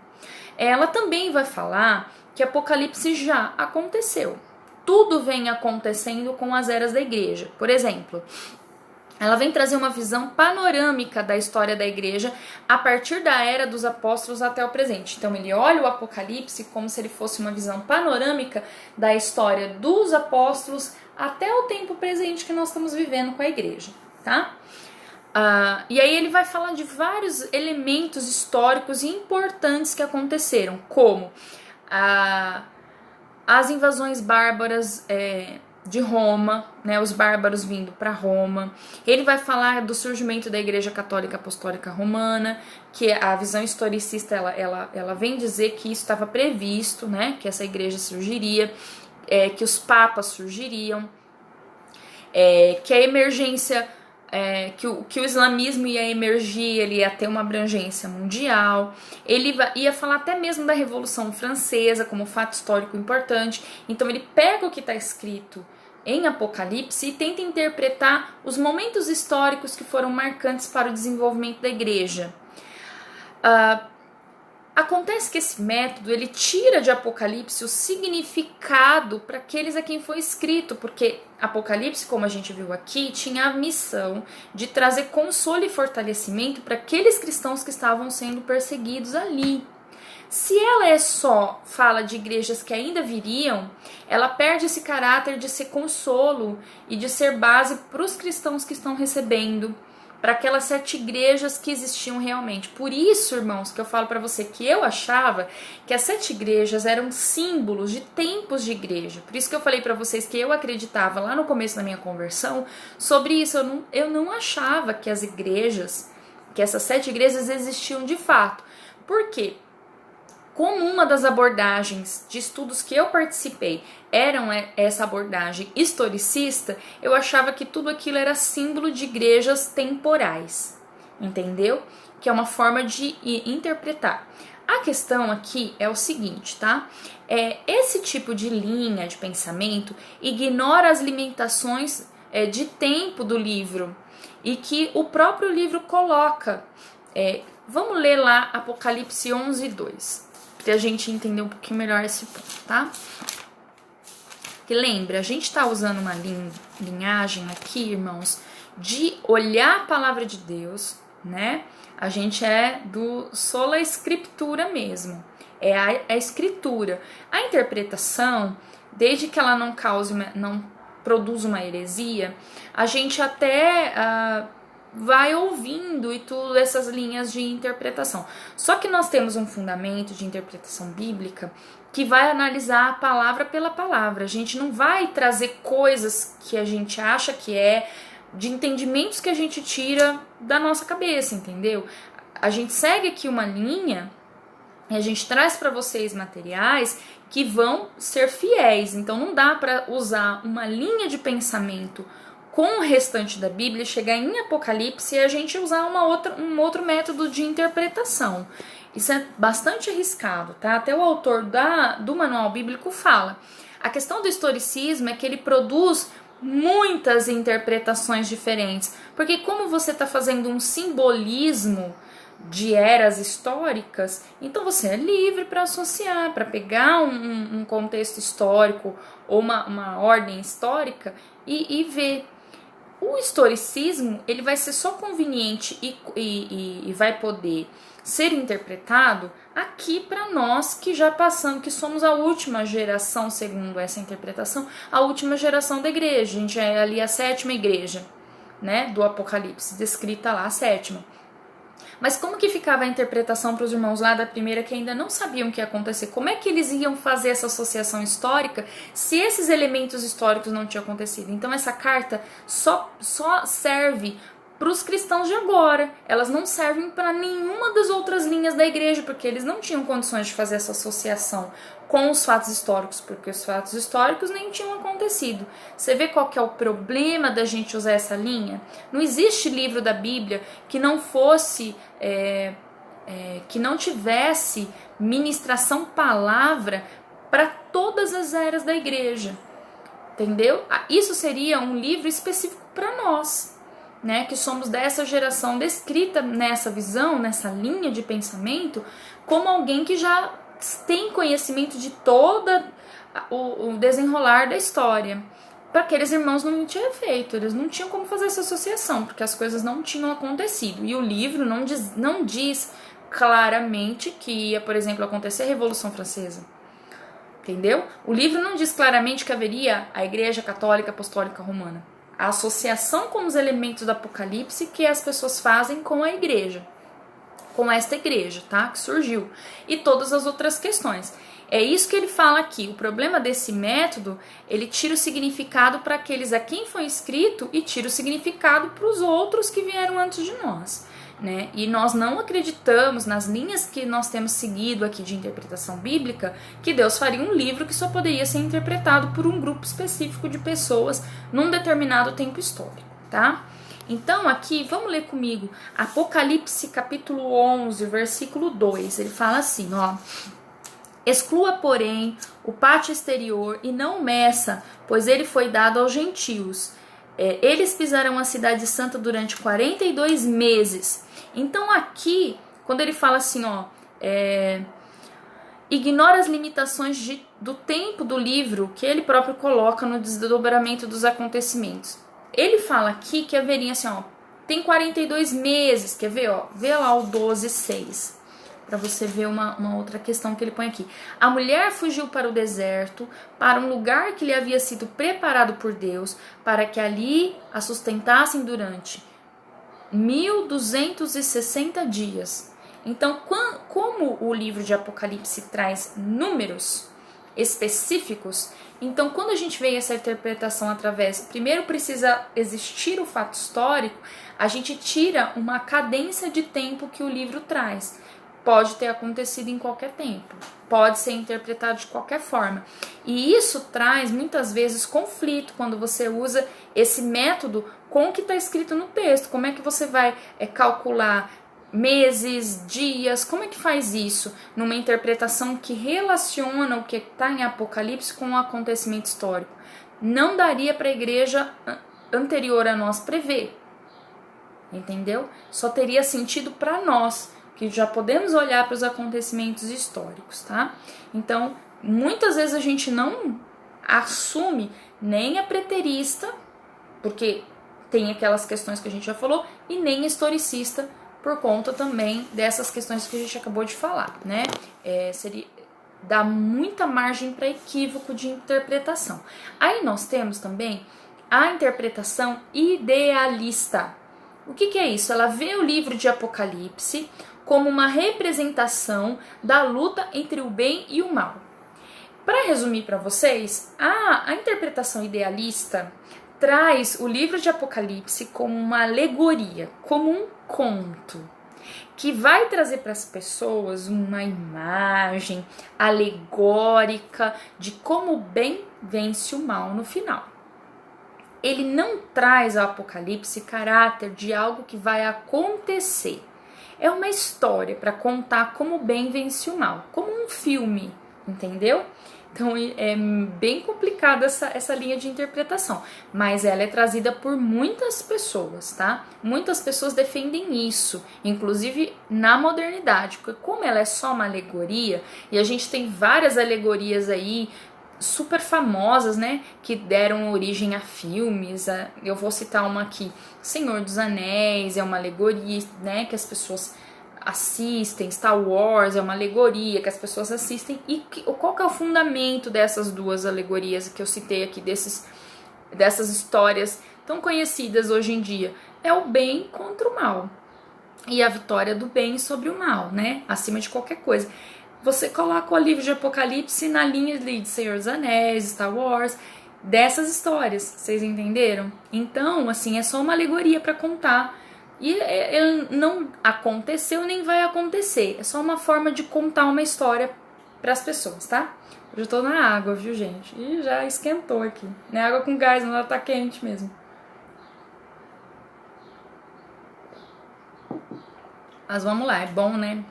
Ela também vai falar que Apocalipse já aconteceu. Tudo vem acontecendo com as eras da igreja. Por exemplo, ela vem trazer uma visão panorâmica da história da igreja a partir da era dos apóstolos até o presente. Então ele olha o Apocalipse como se ele fosse uma visão panorâmica da história dos apóstolos até o tempo presente que nós estamos vivendo com a igreja, tá? E aí ele vai falar de vários elementos históricos importantes que aconteceram, como as invasões bárbaras de Roma, né, os bárbaros vindo para Roma. Ele vai falar do surgimento da Igreja Católica Apostólica Romana, que a visão historicista ela vem dizer que isso estava previsto, né, que essa igreja surgiria, que os papas surgiriam, que a emergência, que o islamismo ia emergir, ele ia ter uma abrangência mundial. Ele ia falar até mesmo da Revolução Francesa como fato histórico importante. Então ele pega o que está escrito em Apocalipse e tenta interpretar os momentos históricos que foram marcantes para o desenvolvimento da igreja. Acontece que esse método ele tira de Apocalipse o significado para aqueles a quem foi escrito, porque Apocalipse, como a gente viu aqui, tinha a missão de trazer consolo e fortalecimento para aqueles cristãos que estavam sendo perseguidos ali. Se ela só fala de igrejas que ainda viriam, ela perde esse caráter de ser consolo e de ser base para os cristãos que estão recebendo, para aquelas 7 igrejas que existiam realmente. Por isso, irmãos, que eu falo para você que eu achava que as 7 igrejas eram símbolos de tempos de igreja. Por isso que eu falei para vocês que eu acreditava lá no começo da minha conversão sobre isso. Eu não achava que as igrejas, que essas 7 igrejas existiam de fato. Por quê? Como uma das abordagens de estudos que eu participei eram essa abordagem historicista, eu achava que tudo aquilo era símbolo de igrejas temporais, entendeu? Que é uma forma de interpretar. A questão aqui é o seguinte, tá? Esse tipo de linha de pensamento ignora as limitações de tempo do livro e que o próprio livro coloca. Vamos ler lá Apocalipse 11:2. Pra a gente entender um pouquinho melhor esse ponto, tá? Que lembra, a gente tá usando uma linhagem aqui, irmãos, de olhar a palavra de Deus, né? A gente é do sola escritura mesmo, é a escritura. A interpretação, desde que ela não produza uma heresia, a gente até vai ouvindo e tudo essas linhas de interpretação. Só que nós temos um fundamento de interpretação bíblica que vai analisar a palavra pela palavra. A gente não vai trazer coisas que a gente acha que de entendimentos que a gente tira da nossa cabeça, entendeu? A gente segue aqui uma linha e a gente traz para vocês materiais que vão ser fiéis. Então não dá para usar uma linha de pensamento com o restante da Bíblia, chegar em Apocalipse e a gente usar um outro método de interpretação. Isso é bastante arriscado, tá? Até o autor do manual bíblico fala. A questão do historicismo é que ele produz muitas interpretações diferentes, porque como você está fazendo um simbolismo de eras históricas, então você é livre para associar, para pegar um contexto histórico ou uma ordem histórica e ver. O historicismo, ele vai ser só conveniente e vai poder ser interpretado aqui para nós que já passamos, que somos a última geração, segundo essa interpretação, a última geração da igreja. A gente é ali a 7ª igreja, né, do Apocalipse, descrita lá a 7ª. Mas como que ficava a interpretação para os irmãos lá da primeira que ainda não sabiam o que ia acontecer? Como é que eles iam fazer essa associação histórica se esses elementos históricos não tinham acontecido? Então essa carta só serve para os cristãos de agora. Elas não servem para nenhuma das outras linhas da igreja, porque eles não tinham condições de fazer essa associação com os fatos históricos, porque os fatos históricos nem tinham acontecido. Você vê qual que é o problema da gente usar essa linha? Não existe livro da Bíblia que não fosse, que não tivesse ministração palavra para todas as eras da igreja, entendeu? Isso seria um livro específico para nós, né, que somos dessa geração descrita nessa visão, nessa linha de pensamento, como alguém que já tem conhecimento de toda o desenrolar da história. Para aqueles irmãos não tinha efeito, eles não tinham como fazer essa associação, porque as coisas não tinham acontecido. E o livro não diz claramente que ia, por exemplo, acontecer a Revolução Francesa. Entendeu? O livro não diz claramente que haveria a Igreja Católica Apostólica Romana. A associação com os elementos do Apocalipse que as pessoas fazem com a igreja, com esta igreja, tá? Que surgiu. E todas as outras questões. É isso que ele fala aqui. O problema desse método, ele tira o significado para aqueles a quem foi escrito e tira o significado para os outros que vieram antes de nós, né? E nós não acreditamos nas linhas que nós temos seguido aqui de interpretação bíblica que Deus faria um livro que só poderia ser interpretado por um grupo específico de pessoas num determinado tempo histórico, tá? Então aqui, vamos ler comigo Apocalipse capítulo 11, versículo 2, ele fala assim, ó: exclua, porém, o pátio exterior e não o meça, pois ele foi dado aos gentios. Eles pisarão a cidade santa durante 42 meses. Então aqui, quando ele fala assim, ó, ignora as limitações do tempo do livro que ele próprio coloca no desdobramento dos acontecimentos. Ele fala aqui que haveria assim, ó, tem 42 meses, quer ver, ó, vê lá o 12:6. Para você ver uma outra questão que ele põe aqui. A mulher fugiu para o deserto, para um lugar que lhe havia sido preparado por Deus, para que ali a sustentassem durante 1260 dias. Então, como o livro de Apocalipse traz números específicos, então quando a gente vê essa interpretação através, primeiro precisa existir o fato histórico, a gente tira uma cadência de tempo que o livro traz. Pode ter acontecido em qualquer tempo, pode ser interpretado de qualquer forma. E isso traz muitas vezes conflito quando você usa esse método com o que está escrito no texto. Como é que você vai calcular meses, dias, como é que faz isso numa interpretação que relaciona o que está em Apocalipse com o acontecimento histórico? Não daria para a igreja anterior a nós prever, entendeu? Só teria sentido para nós, que já podemos olhar para os acontecimentos históricos, tá? Então, muitas vezes a gente não assume nem a preterista, porque tem aquelas questões que a gente já falou, e nem a historicista, por conta também dessas questões que a gente acabou de falar, né? Dá muita margem para equívoco de interpretação. Aí nós temos também a interpretação idealista. O que é isso? Ela vê o livro de Apocalipse como uma representação da luta entre o bem e o mal. Para resumir para vocês, a interpretação idealista traz o livro de Apocalipse como uma alegoria, como um conto, que vai trazer para as pessoas uma imagem alegórica de como o bem vence o mal no final. Ele não traz ao Apocalipse caráter de algo que vai acontecer. É uma história para contar como o bem vence o mal, como um filme, entendeu? Então é bem complicada essa linha de interpretação, mas ela é trazida por muitas pessoas, tá? Muitas pessoas defendem isso, inclusive na modernidade, porque como ela é só uma alegoria, e a gente tem várias alegorias aí super famosas, né, que deram origem a filmes. Eu vou citar uma aqui, Senhor dos Anéis é uma alegoria, né, que as pessoas assistem. Star Wars é uma alegoria que as pessoas assistem. E qual que é o fundamento dessas duas alegorias que eu citei aqui, dessas histórias tão conhecidas hoje em dia? É o bem contra o mal. e a vitória do bem sobre o mal, né? Acima de qualquer coisa. Você coloca o livro de Apocalipse na linha de Senhor dos Anéis, Star Wars, dessas histórias, vocês entenderam? Então, assim, é só uma alegoria para contar. E ele não aconteceu nem vai acontecer. É só uma forma de contar uma história para as pessoas, tá? Hoje eu tô na água, viu, gente? E já esquentou aqui. Não é água com gás, não, ela tá quente mesmo. Mas vamos lá, é bom, né?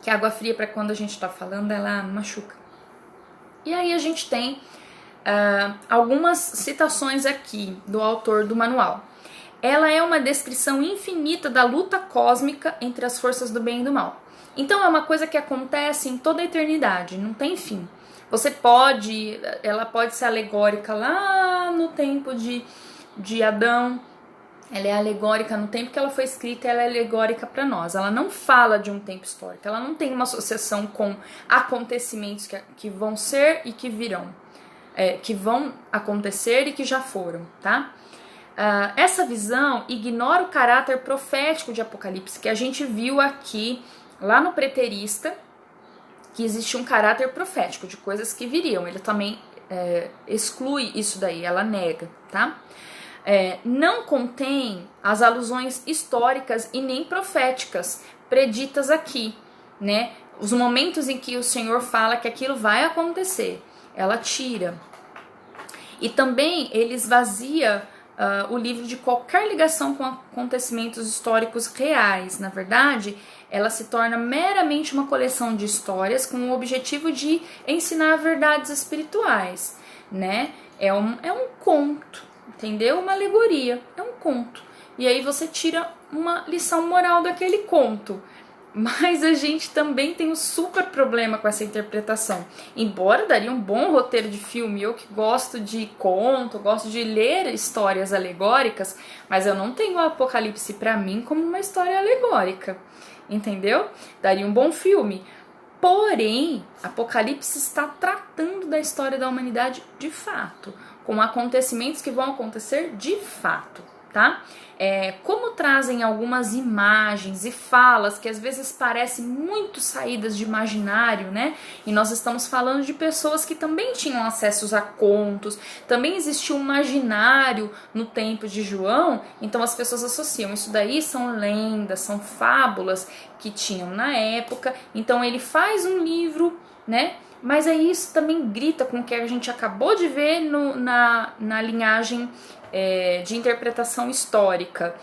Que a água fria, para quando a gente tá falando, ela machuca. E aí a gente tem algumas citações aqui do autor do manual. Ela é uma descrição infinita da luta cósmica entre as forças do bem e do mal. Então é uma coisa que acontece em toda a eternidade, não tem fim. Ela pode ser alegórica lá no tempo de Adão, ela é alegórica no tempo que ela foi escrita, ela é alegórica para nós. Ela não fala de um tempo histórico, ela não tem uma associação com acontecimentos que vão ser e que virão, que vão acontecer e que já foram, tá? Essa visão ignora o caráter profético de Apocalipse, que a gente viu aqui, lá no preterista, que existe um caráter profético de coisas que viriam. Ele também exclui isso daí, ela nega, tá? Não contém as alusões históricas e nem proféticas preditas aqui, né? Os momentos em que o Senhor fala que aquilo vai acontecer, ela tira. E também ele esvazia o livro de qualquer ligação com acontecimentos históricos reais. Na verdade, ela se torna meramente uma coleção de histórias com o objetivo de ensinar verdades espirituais, né? É um conto, entendeu? Uma alegoria, é um conto. E aí você tira uma lição moral daquele conto. Mas a gente também tem um super problema com essa interpretação. Embora daria um bom roteiro de filme, eu que gosto de conto, gosto de ler histórias alegóricas, mas eu não tenho o Apocalipse pra mim como uma história alegórica, entendeu? Daria um bom filme. Porém, Apocalipse está tratando da história da humanidade de fato, com acontecimentos que vão acontecer de fato, tá? Como trazem algumas imagens e falas que às vezes parecem muito saídas de imaginário, né? E nós estamos falando de pessoas que também tinham acessos a contos, também existia um imaginário no tempo de João, então as pessoas associam isso daí, são lendas, são fábulas que tinham na época, então ele faz um livro, né? Mas aí isso também grita com o que a gente acabou de ver na linhagem de interpretação histórica.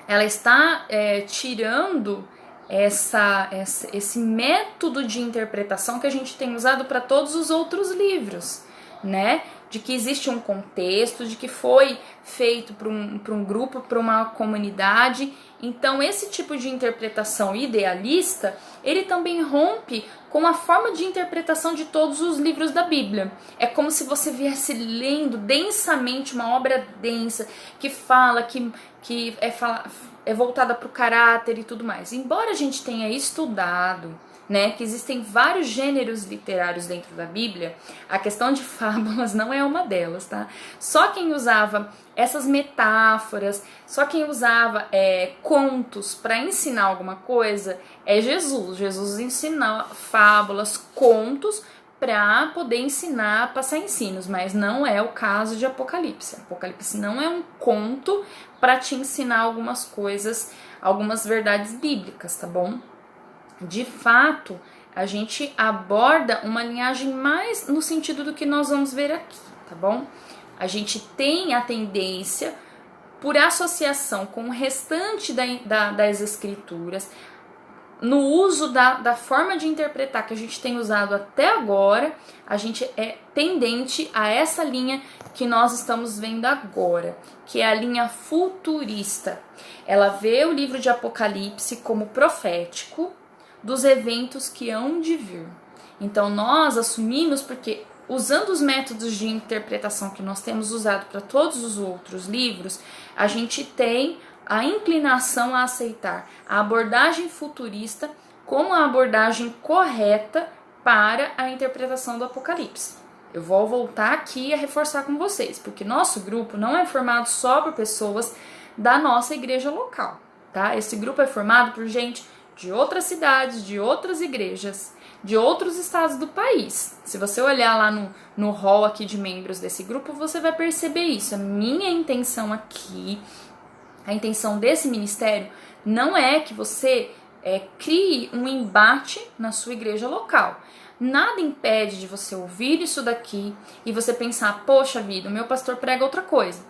Ela está tirando esse método de interpretação que a gente tem usado para todos os outros livros, né? De que existe um contexto, de que foi feito para um grupo, para uma comunidade. Então, esse tipo de interpretação idealista, ele também rompe com a forma de interpretação de todos os livros da Bíblia. É como se você viesse lendo densamente uma obra densa, que fala, que é voltada para o caráter e tudo mais. Embora a gente tenha estudado, né, que existem vários gêneros literários dentro da Bíblia, a questão de fábulas não é uma delas, tá? Só quem usava essas metáforas, só quem usava contos para ensinar alguma coisa é Jesus. Jesus ensina fábulas, contos para poder ensinar, passar ensinos, mas não é o caso de Apocalipse. Apocalipse não é um conto para te ensinar algumas coisas, algumas verdades bíblicas, tá bom? De fato, a gente aborda uma linhagem mais no sentido do que nós vamos ver aqui, tá bom? A gente tem a tendência, por associação com o restante das escrituras, no uso da forma de interpretar que a gente tem usado até agora, a gente é tendente a essa linha que nós estamos vendo agora, que é a linha futurista. Ela vê o livro de Apocalipse como profético dos eventos que hão de vir. Então nós assumimos, porque usando os métodos de interpretação que nós temos usado para todos os outros livros, a gente tem a inclinação a aceitar a abordagem futurista como a abordagem correta para a interpretação do Apocalipse. Eu vou voltar aqui a reforçar com vocês, porque nosso grupo não é formado só por pessoas da nossa igreja local. tá? Esse grupo é formado por gente de outras cidades, de outras igrejas, de outros estados do país. Se você olhar lá no hall aqui de membros desse grupo, você vai perceber isso. A minha intenção aqui, a intenção desse ministério, não é que você crie um embate na sua igreja local. Nada impede de você ouvir isso daqui e você pensar, poxa vida, o meu pastor prega outra coisa.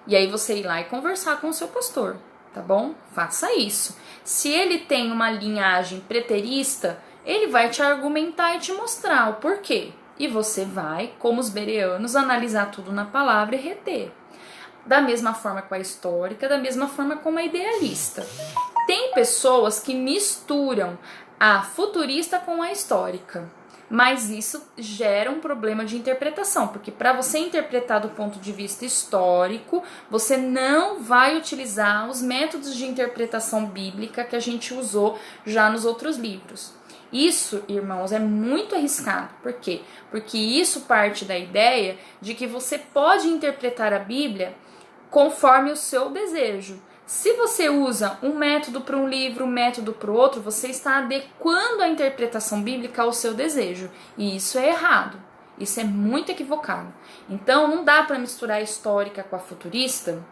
E aí você ir lá e conversar com o seu pastor, tá bom? Faça isso. Se ele tem uma linhagem preterista, ele vai te argumentar e te mostrar o porquê. E você vai, como os bereanos, analisar tudo na palavra e reter. Da mesma forma com a histórica, da mesma forma com a idealista. Tem pessoas que misturam a futurista com a histórica, mas isso gera um problema de interpretação, porque para você interpretar do ponto de vista histórico, você não vai utilizar os métodos de interpretação bíblica que a gente usou já nos outros livros. Isso, irmãos, é muito arriscado. Por quê? Porque isso parte da ideia de que você pode interpretar a Bíblia conforme o seu desejo. Se você usa um método para um livro, um método para o outro, você está adequando a interpretação bíblica ao seu desejo. E isso é errado. Isso é muito equivocado. Então, não dá para misturar a histórica com a futurista,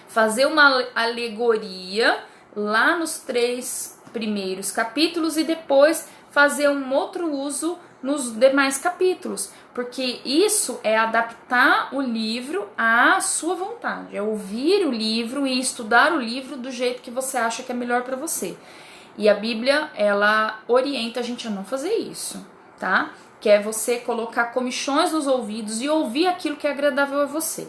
fazer uma alegoria lá nos 3 primeiros capítulos e depois fazer um outro uso nos demais capítulos, porque isso é adaptar o livro à sua vontade, é ouvir o livro e estudar o livro do jeito que você acha que é melhor para você. E a Bíblia, ela orienta a gente a não fazer isso, tá? Que é você colocar comichões nos ouvidos e ouvir aquilo que é agradável a você.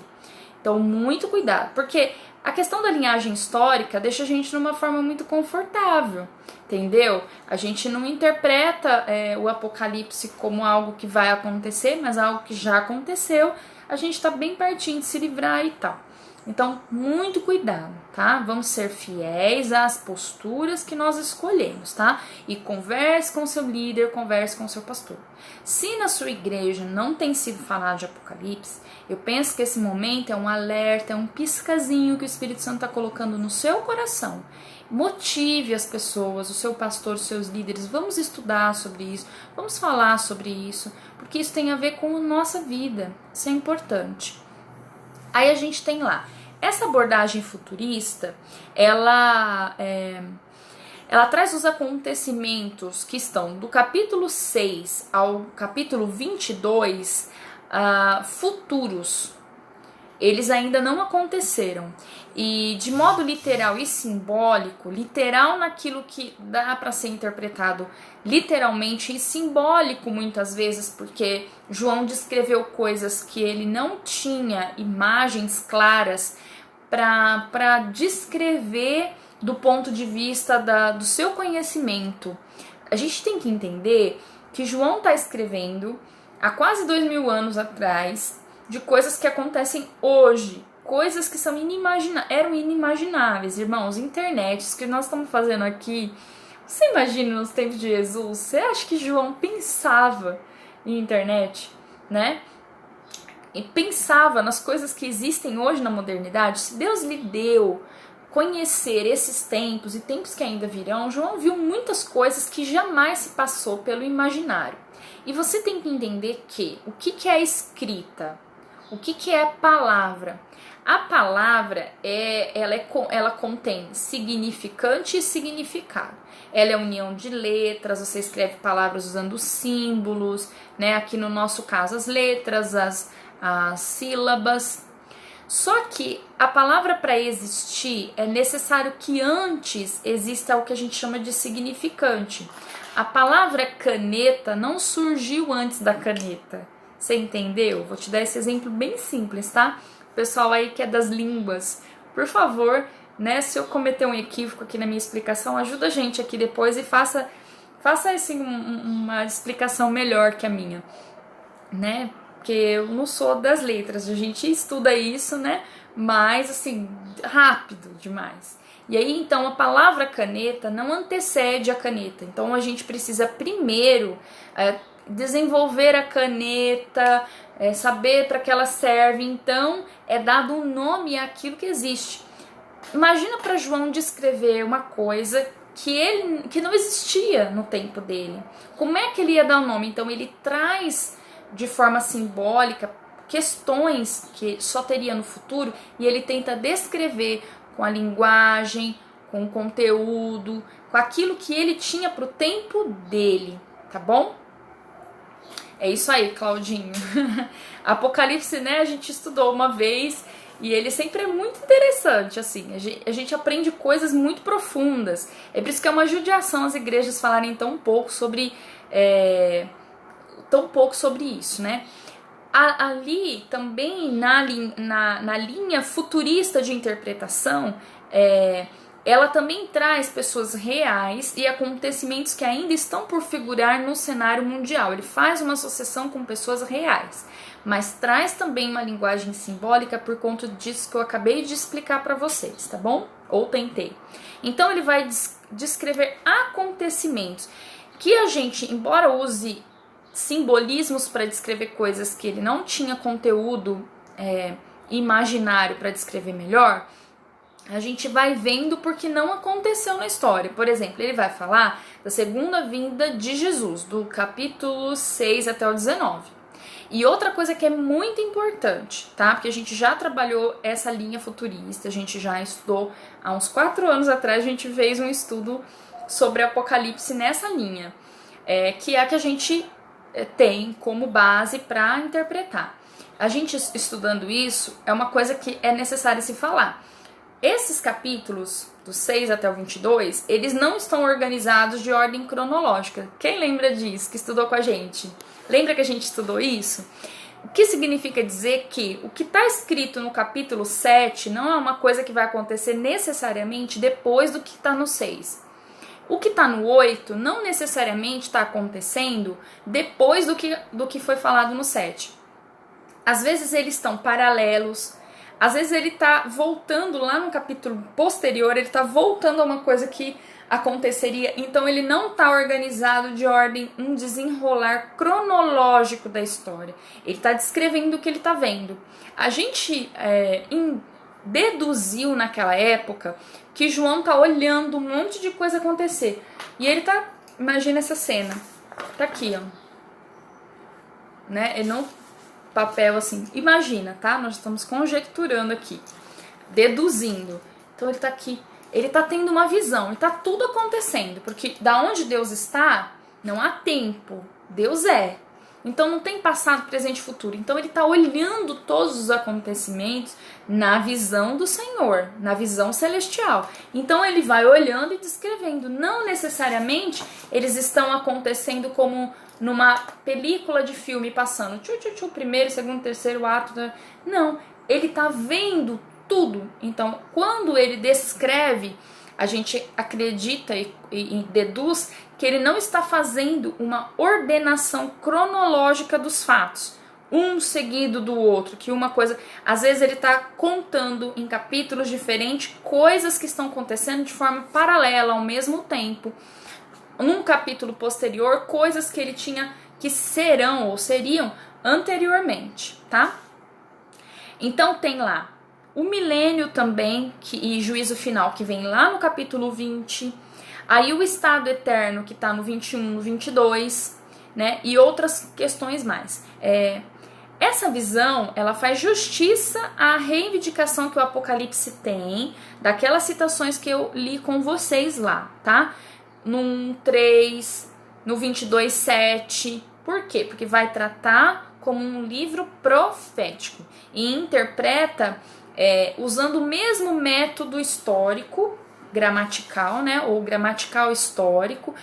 Então, muito cuidado, porque a questão da linhagem histórica deixa a gente numa forma muito confortável, entendeu? A gente não interpreta o Apocalipse como algo que vai acontecer, mas algo que já aconteceu. A gente tá bem pertinho de se livrar e tal. Então, muito cuidado, tá? Vamos ser fiéis às posturas que nós escolhemos, tá? E converse com seu líder, converse com seu pastor. Se na sua igreja não tem sido falado de Apocalipse, eu penso que esse momento é um alerta, é um piscazinho que o Espírito Santo está colocando no seu coração. Motive as pessoas, o seu pastor, os seus líderes, vamos estudar sobre isso, vamos falar sobre isso, porque isso tem a ver com a nossa vida, isso é importante. Aí a gente tem lá, essa abordagem futurista, ela traz os acontecimentos que estão do capítulo 6 ao capítulo 22 futuros. Eles ainda não aconteceram. E de modo literal e simbólico, literal naquilo que dá para ser interpretado literalmente e simbólico muitas vezes, porque João descreveu coisas que ele não tinha imagens claras para descrever do ponto de vista do seu conhecimento. A gente tem que entender que João está escrevendo há quase 2000 anos atrás de coisas que acontecem hoje, coisas que eram inimagináveis, irmãos. Internet, isso que nós estamos fazendo aqui, você imagina nos tempos de Jesus? Você acha que João pensava em internet, né? E pensava nas coisas que existem hoje na modernidade? Se Deus lhe deu conhecer esses tempos e tempos que ainda virão, João viu muitas coisas que jamais se passou pelo imaginário. E você tem que entender que o que é escrita, o que é palavra? A palavra ela contém significante e significado. Ela é a união de letras, você escreve palavras usando símbolos, né? Aqui no nosso caso as letras, as sílabas. Só que a palavra para existir é necessário que antes exista o que a gente chama de significante. A palavra caneta não surgiu antes da caneta. Você entendeu? Vou te dar esse exemplo bem simples, tá? O pessoal aí que é das línguas, por favor, né? Se eu cometer um equívoco aqui na minha explicação, ajuda a gente aqui depois e faça assim, uma explicação melhor que a minha, né? Porque eu não sou das letras, a gente estuda isso, né? Mas, assim, rápido demais. E aí, então, a palavra caneta não antecede a caneta. Então, a gente precisa primeiro desenvolver a caneta, saber para que ela serve. Então, é dado um nome àquilo que existe. Imagina para João descrever uma coisa que não existia no tempo dele. Como é que ele ia dar o nome? Então ele traz de forma simbólica questões que só teria no futuro e ele tenta descrever com a linguagem, com o conteúdo, com aquilo que ele tinha pro tempo dele, tá bom? É isso aí, Claudinho. Apocalipse, né, a gente estudou uma vez e ele sempre é muito interessante, assim. A gente aprende coisas muito profundas. É por isso que é uma judiação as igrejas falarem tão pouco sobre isso, né? Ali também na linha futurista de interpretação, ela também traz pessoas reais e acontecimentos que ainda estão por figurar no cenário mundial. Ele faz uma associação com pessoas reais, mas traz também uma linguagem simbólica por conta disso que eu acabei de explicar para vocês, tá bom? Ou tentei. Então ele vai descrever acontecimentos que a gente, embora use simbolismos para descrever coisas que ele não tinha conteúdo imaginário para descrever melhor, a gente vai vendo porque não aconteceu na história. Por exemplo, ele vai falar da segunda vinda de Jesus, do capítulo 6 até o 19. E outra coisa que é muito importante, tá? Porque a gente já trabalhou essa linha futurista, a gente já estudou há uns 4 anos atrás, a gente fez um estudo sobre Apocalipse nessa linha, que é a que a gente tem como base para interpretar. A gente estudando isso, é uma coisa que é necessário se falar. Esses capítulos, do 6 até o 22, eles não estão organizados de ordem cronológica. Quem lembra disso, que estudou com a gente? Lembra que a gente estudou isso? O que significa dizer que o que está escrito no capítulo 7 não é uma coisa que vai acontecer necessariamente depois do que está no 6. O que está no 8 não necessariamente está acontecendo depois do que foi falado no 7. Às vezes eles estão paralelos. Às vezes ele está voltando lá no capítulo posterior, ele está voltando a uma coisa que aconteceria, então ele não está organizado de ordem, um desenrolar cronológico da história. Ele está descrevendo o que ele está vendo. A gente deduziu naquela época que João está olhando um monte de coisa acontecer. E ele tá, imagina essa cena, tá aqui, ó. Né? Ele não... papel assim, imagina, tá? Nós estamos conjecturando aqui, deduzindo. Então ele tá aqui, ele tá tendo uma visão, e tá tudo acontecendo, porque da onde Deus está, não há tempo, Deus é. Então não tem passado, presente e futuro. Então ele tá olhando todos os acontecimentos na visão do Senhor, na visão celestial. Então ele vai olhando e descrevendo. Não necessariamente eles estão acontecendo como numa película de filme passando, primeiro, segundo, terceiro ato. Não, ele tá vendo tudo. Então, quando ele descreve, a gente acredita e deduz que ele não está fazendo uma ordenação cronológica dos fatos, um seguido do outro, que uma coisa... Às vezes ele está contando em capítulos diferentes coisas que estão acontecendo de forma paralela ao mesmo tempo. Num capítulo posterior, coisas que ele tinha que serão ou seriam anteriormente, tá? Então tem lá o milênio também e juízo final, que vem lá no capítulo 20. Aí o estado eterno, que tá no 21, no 22, né? E outras questões mais. Essa visão, ela faz justiça à reivindicação que o Apocalipse tem, daquelas citações que eu li com vocês lá, tá? No 1:3, no 22:7. Por quê? Porque vai tratar como um livro profético e interpreta usando o mesmo método histórico, gramatical, né? Ou gramatical histórico,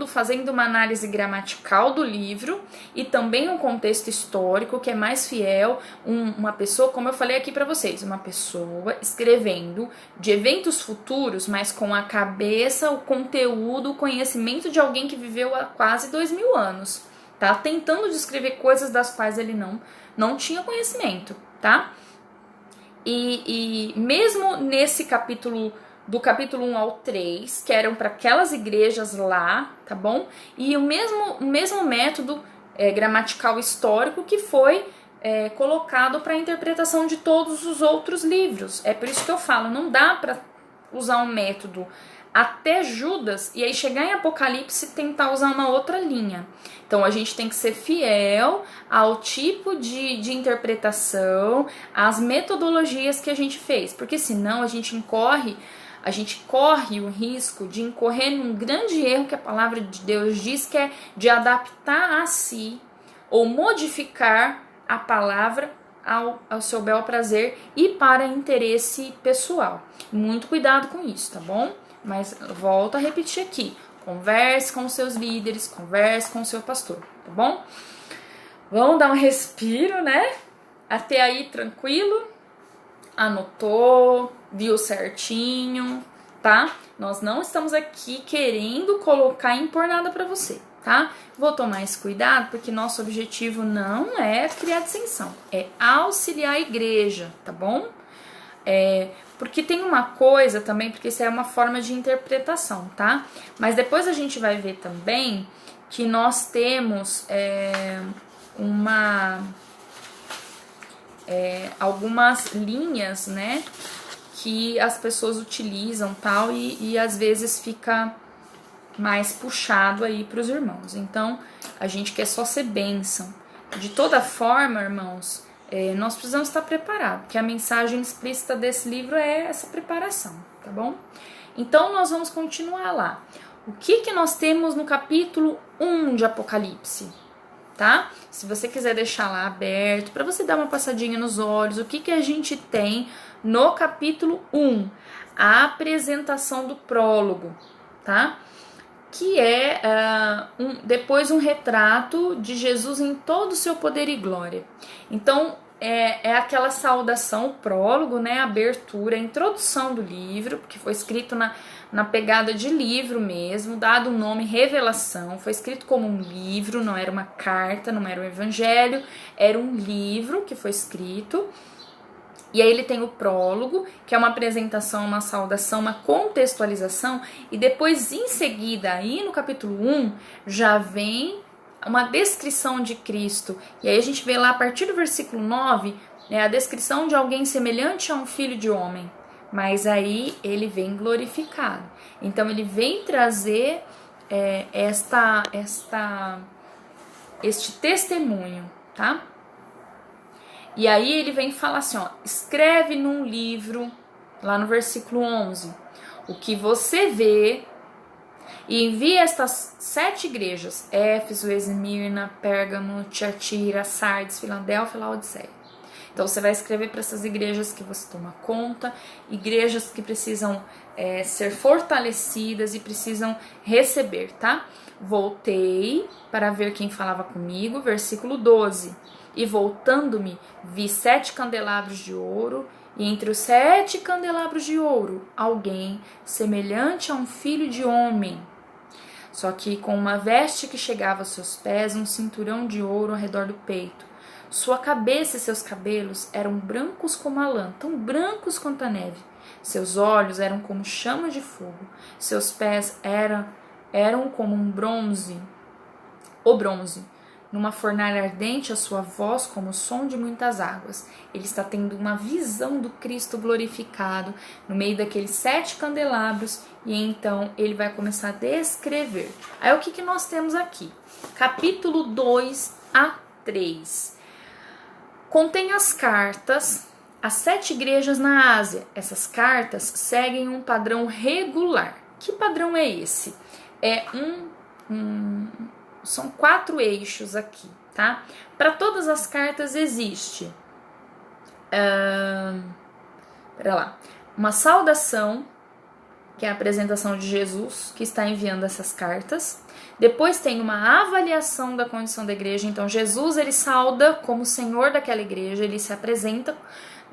fazendo uma análise gramatical do livro e também um contexto histórico que é mais fiel, uma pessoa, como eu falei aqui para vocês, uma pessoa escrevendo de eventos futuros, mas com a cabeça, o conteúdo, o conhecimento de alguém que viveu há quase 2000 anos, tá? Tentando descrever coisas das quais ele não tinha conhecimento, tá? E mesmo nesse capítulo, do capítulo 1 ao 3, que eram para aquelas igrejas lá, tá bom? E o mesmo método gramatical histórico que foi colocado para a interpretação de todos os outros livros. É por isso que eu falo, não dá para usar um método até Judas e aí chegar em Apocalipse e tentar usar uma outra linha. Então a gente tem que ser fiel ao tipo de interpretação, às metodologias que a gente fez, porque senão a gente corre o risco de incorrer num grande erro que a palavra de Deus diz, que é de adaptar a si ou modificar a palavra ao seu bel prazer e para interesse pessoal. Muito cuidado com isso, tá bom? Mas volto a repetir aqui, converse com os seus líderes, converse com o seu pastor, tá bom? Vamos dar um respiro, né? Até aí tranquilo? Anotou, viu certinho, tá? Nós não estamos aqui querendo colocar e impor nada pra você, tá? Vou tomar esse cuidado porque nosso objetivo não é criar dissensão, é auxiliar a igreja, tá bom? Porque tem uma coisa também, porque isso é uma forma de interpretação, tá? Mas depois a gente vai ver também que nós temos algumas linhas, né, que as pessoas utilizam tal e às vezes fica mais puxado aí para os irmãos. Então a gente quer só ser bênção. De toda forma, irmãos, nós precisamos estar preparados, porque a mensagem explícita desse livro é essa preparação, tá bom? Então nós vamos continuar lá. O que nós temos no capítulo 1 de Apocalipse? Tá? Se você quiser deixar lá aberto, para você dar uma passadinha nos olhos, o que a gente tem no capítulo 1? A apresentação do prólogo, tá? Que é depois um retrato de Jesus em todo o seu poder e glória. Então, é aquela saudação, o prólogo, né? A abertura, a introdução do livro, porque foi escrito na pegada de livro mesmo, dado um nome Revelação, foi escrito como um livro, não era uma carta, não era um evangelho, era um livro que foi escrito. E aí ele tem o prólogo, que é uma apresentação, uma saudação, uma contextualização, e depois, em seguida, aí no capítulo 1, já vem uma descrição de Cristo. E aí a gente vê lá, a partir do versículo 9, a descrição de alguém semelhante a um filho de homem. Mas aí ele vem glorificado. Então ele vem trazer este testemunho, tá? E aí ele vem falar assim, ó, escreve num livro, lá no versículo 11, o que você vê e envia estas 7 igrejas, Éfeso, Esmirna, Pérgamo, Tiatira, Sardes, Filadélfia e Laodiceia. Então você vai escrever para essas igrejas que você toma conta, igrejas que precisam ser fortalecidas e precisam receber, tá? Voltei para ver quem falava comigo, versículo 12. E voltando-me, vi 7 candelabros de ouro, e entre os 7 candelabros de ouro, alguém semelhante a um filho de homem. Só que com uma veste que chegava aos seus pés, um cinturão de ouro ao redor do peito. Sua cabeça e seus cabelos eram brancos como a lã, tão brancos quanto a neve. Seus olhos eram como chamas de fogo. Seus pés eram como um bronze, numa fornalha ardente, a sua voz como o som de muitas águas. Ele está tendo uma visão do Cristo glorificado no meio daqueles 7 candelabros, e então ele vai começar a descrever. Aí o que nós temos aqui? Capítulo 2 a 3. Contém as cartas às 7 igrejas na Ásia. Essas cartas seguem um padrão regular. Que padrão é esse? São 4 eixos aqui, tá? Para todas as cartas existe uma saudação, que é a apresentação de Jesus, que está enviando essas cartas. Depois tem uma avaliação da condição da igreja. Então Jesus, ele sauda como Senhor daquela igreja, ele se apresenta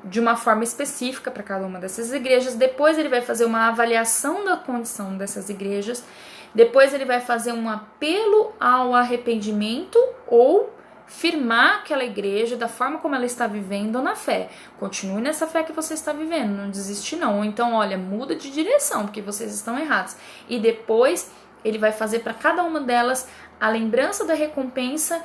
de uma forma específica para cada uma dessas igrejas. Depois ele vai fazer uma avaliação da condição dessas igrejas. Depois ele vai fazer um apelo ao arrependimento ou firmar aquela igreja da forma como ela está vivendo na fé. Continue nessa fé que você está vivendo, não desiste não. Ou então, olha, muda de direção, porque vocês estão errados. E depois ele vai fazer para cada uma delas a lembrança da recompensa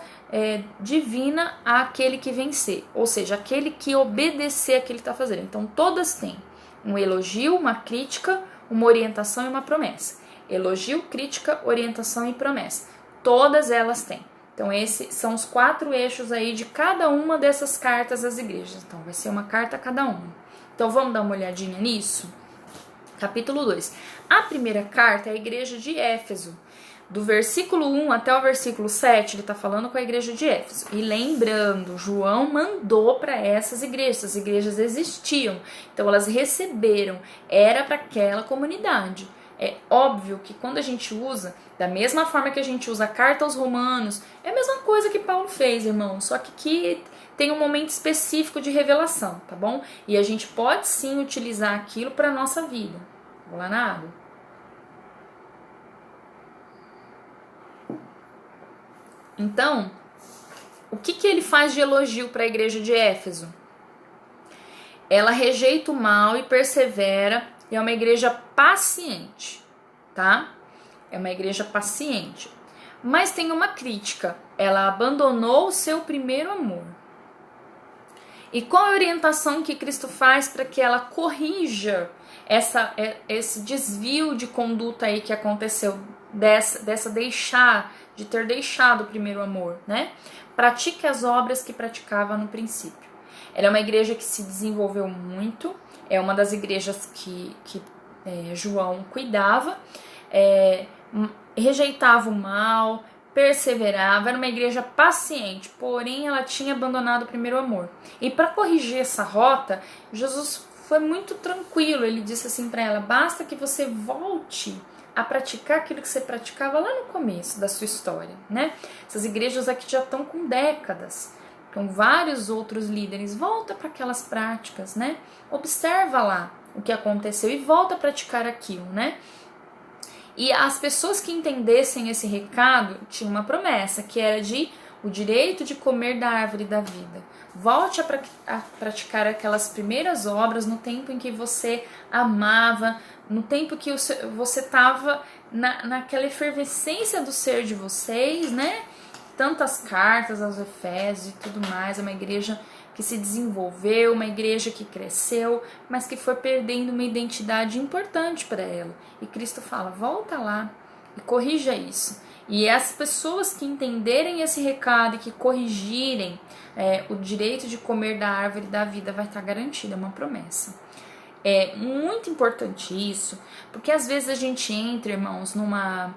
divina àquele que vencer, ou seja, aquele que obedecer aquilo que ele está fazendo. Então todas têm um elogio, uma crítica, uma orientação e uma promessa. Elogio, crítica, orientação e promessa. Todas elas têm. Então esses são os 4 eixos aí de cada uma dessas cartas às igrejas. Então vai ser uma carta a cada uma. Então vamos dar uma olhadinha nisso? Capítulo 2. A primeira carta é a igreja de Éfeso. Do versículo 1 até o versículo 7, ele está falando com a igreja de Éfeso. E lembrando, João mandou para essas igrejas existiam, então elas receberam, era para aquela comunidade. É óbvio que quando a gente usa, da mesma forma que a gente usa a carta aos Romanos, é a mesma coisa que Paulo fez, irmão, só que aqui tem um momento específico de revelação, tá bom? E a gente pode sim utilizar aquilo para a nossa vida. Vou lá na água. Então, o que ele faz de elogio para a igreja de Éfeso? Ela rejeita o mal e persevera, e é uma igreja paciente, tá? É uma igreja paciente. Mas tem uma crítica, ela abandonou o seu primeiro amor. E qual a orientação que Cristo faz para que ela corrija esse desvio de conduta aí que aconteceu, de ter deixado o primeiro amor, né? Pratique as obras que praticava no princípio. Ela é uma igreja que se desenvolveu muito, é uma das igrejas que João cuidava, rejeitava o mal, perseverava, era uma igreja paciente, porém ela tinha abandonado o primeiro amor. E para corrigir essa rota, Jesus foi muito tranquilo, ele disse assim para ela, basta que você volte a praticar aquilo que você praticava lá no começo da sua história, né? Essas igrejas aqui já estão com décadas, com vários outros líderes, volta para aquelas práticas, né? Observa lá o que aconteceu e volta a praticar aquilo, né? E as pessoas que entendessem esse recado tinham uma promessa, que era o direito de comer da árvore da vida. Volte a praticar aquelas primeiras obras no tempo em que você amava, no tempo que você estava naquela efervescência do ser de vocês, né? Tantas cartas aos Efésios e tudo mais, é uma igreja que se desenvolveu, uma igreja que cresceu, mas que foi perdendo uma identidade importante para ela. E Cristo fala, volta lá e corrija isso. E as pessoas que entenderem esse recado e que corrigirem o direito de comer da árvore da vida vai estar garantida, é uma promessa. É muito importante isso, porque às vezes a gente entra, irmãos, numa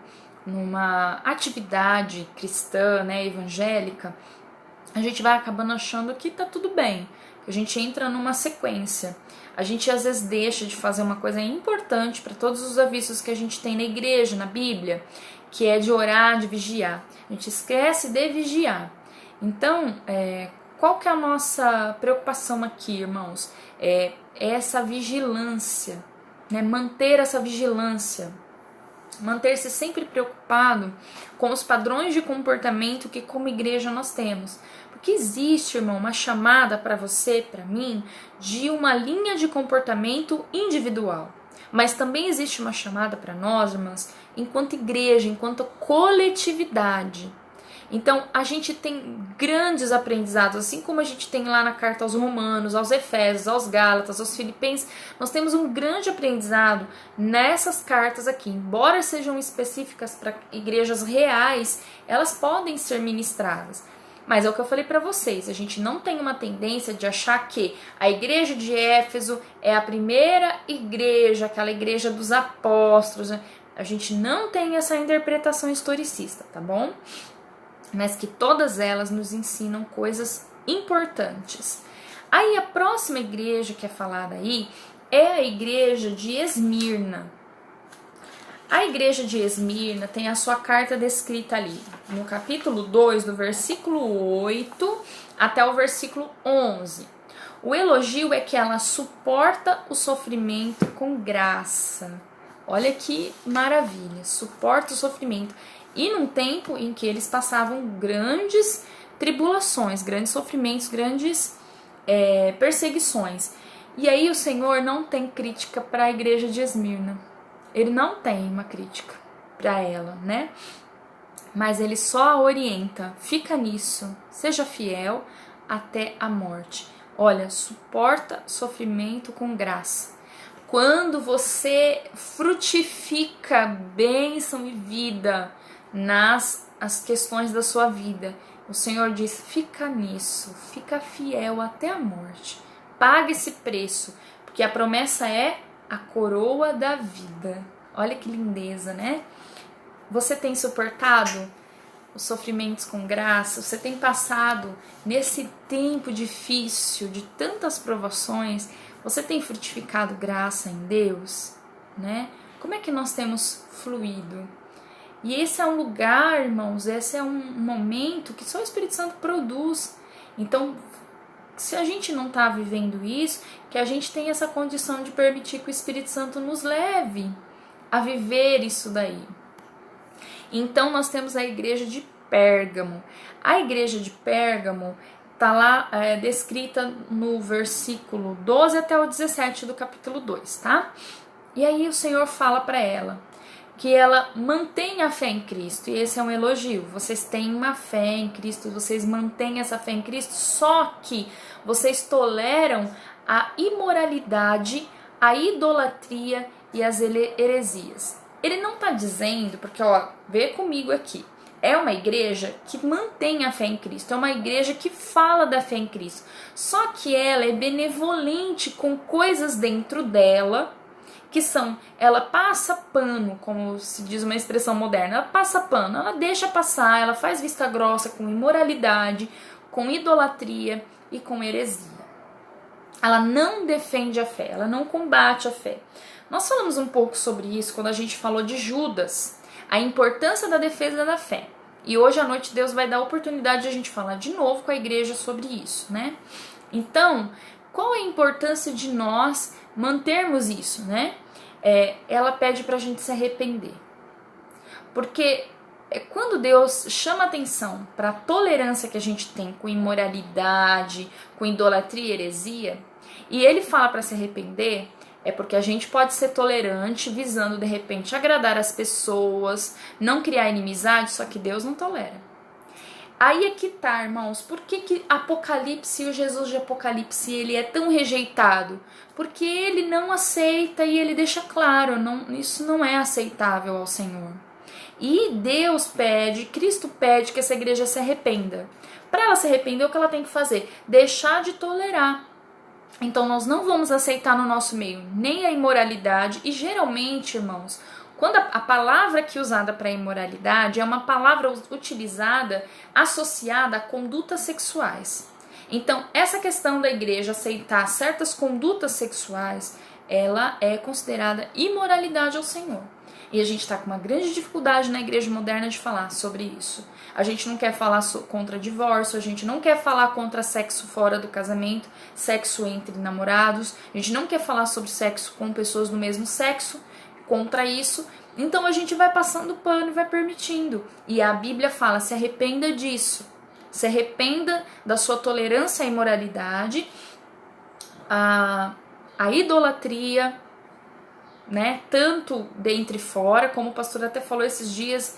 atividade cristã, né, evangélica, a gente vai acabando achando que tá tudo bem, que a gente entra numa sequência. A gente às vezes deixa de fazer uma coisa importante para todos os avisos que a gente tem na igreja, na Bíblia, que é de orar, de vigiar. A gente esquece de vigiar. Então, qual que é a nossa preocupação aqui, irmãos? É essa vigilância, né? Manter essa vigilância. Manter-se sempre preocupado com os padrões de comportamento que como igreja nós temos. Porque existe, irmão, uma chamada para você, para mim, de uma linha de comportamento individual. Mas também existe uma chamada para nós, irmãs, enquanto igreja, enquanto coletividade. Então, a gente tem grandes aprendizados, assim como a gente tem lá na carta aos Romanos, aos Efésios, aos Gálatas, aos Filipenses, nós temos um grande aprendizado nessas cartas aqui. Embora sejam específicas para igrejas reais, elas podem ser ministradas. Mas é o que eu falei para vocês, a gente não tem uma tendência de achar que a igreja de Éfeso é a primeira igreja, aquela igreja dos apóstolos. A gente não tem essa interpretação historicista, tá bom? Mas que todas elas nos ensinam coisas importantes. Aí a próxima igreja que é falada aí é a igreja de Esmirna. A igreja de Esmirna tem a sua carta descrita ali, no capítulo 2, do versículo 8 até o versículo 11. O elogio é que ela suporta o sofrimento com graça. Olha que maravilha, suporta o sofrimento. E num tempo em que eles passavam grandes tribulações, grandes sofrimentos, grandes perseguições. E aí o Senhor não tem crítica para a igreja de Esmirna. Ele não tem uma crítica para ela, né? mas ele só a orienta: fica nisso, seja fiel até a morte. Olha, suporta sofrimento com graça. Quando você frutifica bênção e vida nas as questões da sua vida, o Senhor diz: fica nisso, fica fiel até a morte. Paga esse preço, porque a promessa é a coroa da vida. Olha que lindeza, né? Você tem suportado os sofrimentos com graça? Você tem passado nesse tempo difícil de tantas provações? Você tem frutificado graça em Deus, né? Como é que nós temos fluído? E esse é um lugar, irmãos, esse é um momento que só o Espírito Santo produz. Então, se a gente não está vivendo isso, que a gente tem essa condição de permitir que o Espírito Santo nos leve a viver isso daí. Então, nós temos a igreja de Pérgamo. A igreja de Pérgamo está lá descrita no versículo 12 até o 17 do capítulo 2, tá? E aí o Senhor fala para ela que ela mantenha a fé em Cristo, e esse é um elogio. Vocês têm uma fé em Cristo, vocês mantêm essa fé em Cristo, só que vocês toleram a imoralidade, a idolatria e as heresias. Ele não está dizendo, porque ó, vê comigo aqui, é uma igreja que mantém a fé em Cristo, é uma igreja que fala da fé em Cristo, só que ela é benevolente com coisas dentro dela, que são, ela passa pano, como se diz uma expressão moderna, ela passa pano, ela deixa passar, ela faz vista grossa com imoralidade, com idolatria e com heresia. Ela não defende a fé, ela não combate a fé. Nós falamos um pouco sobre isso quando a gente falou de Judas, a importância da defesa da fé. E hoje à noite Deus vai dar a oportunidade de a gente falar de novo com a igreja sobre isso, né? Então, qual a importância de nós mantermos isso, né? Ela pede pra gente se arrepender. Porque quando Deus chama atenção para a tolerância que a gente tem com imoralidade, com idolatria e heresia, e ele fala para se arrepender, é porque a gente pode ser tolerante visando de repente agradar as pessoas, não criar inimizade, só que Deus não tolera. Aí é que tá, irmãos, por que Apocalipse, o Jesus de Apocalipse, ele é tão rejeitado? Porque ele não aceita e ele deixa claro, isso não é aceitável ao Senhor. E Deus pede, Cristo pede que essa igreja se arrependa. Para ela se arrepender, o que ela tem que fazer? Deixar de tolerar. Então nós não vamos aceitar no nosso meio nem a imoralidade, e geralmente, irmãos, quando a palavra que é usada para imoralidade é uma palavra utilizada, associada a condutas sexuais. Então, essa questão da igreja aceitar certas condutas sexuais, ela é considerada imoralidade ao Senhor. E a gente está com uma grande dificuldade na igreja moderna de falar sobre isso. A gente não quer falar contra divórcio, a gente não quer falar contra sexo fora do casamento, sexo entre namorados, a gente não quer falar sobre sexo com pessoas do mesmo sexo, contra isso. Então a gente vai passando pano e vai permitindo. E a Bíblia fala: se arrependa disso. Se arrependa da sua tolerância à imoralidade, à idolatria, né? Tanto dentro e fora, como o pastor até falou esses dias,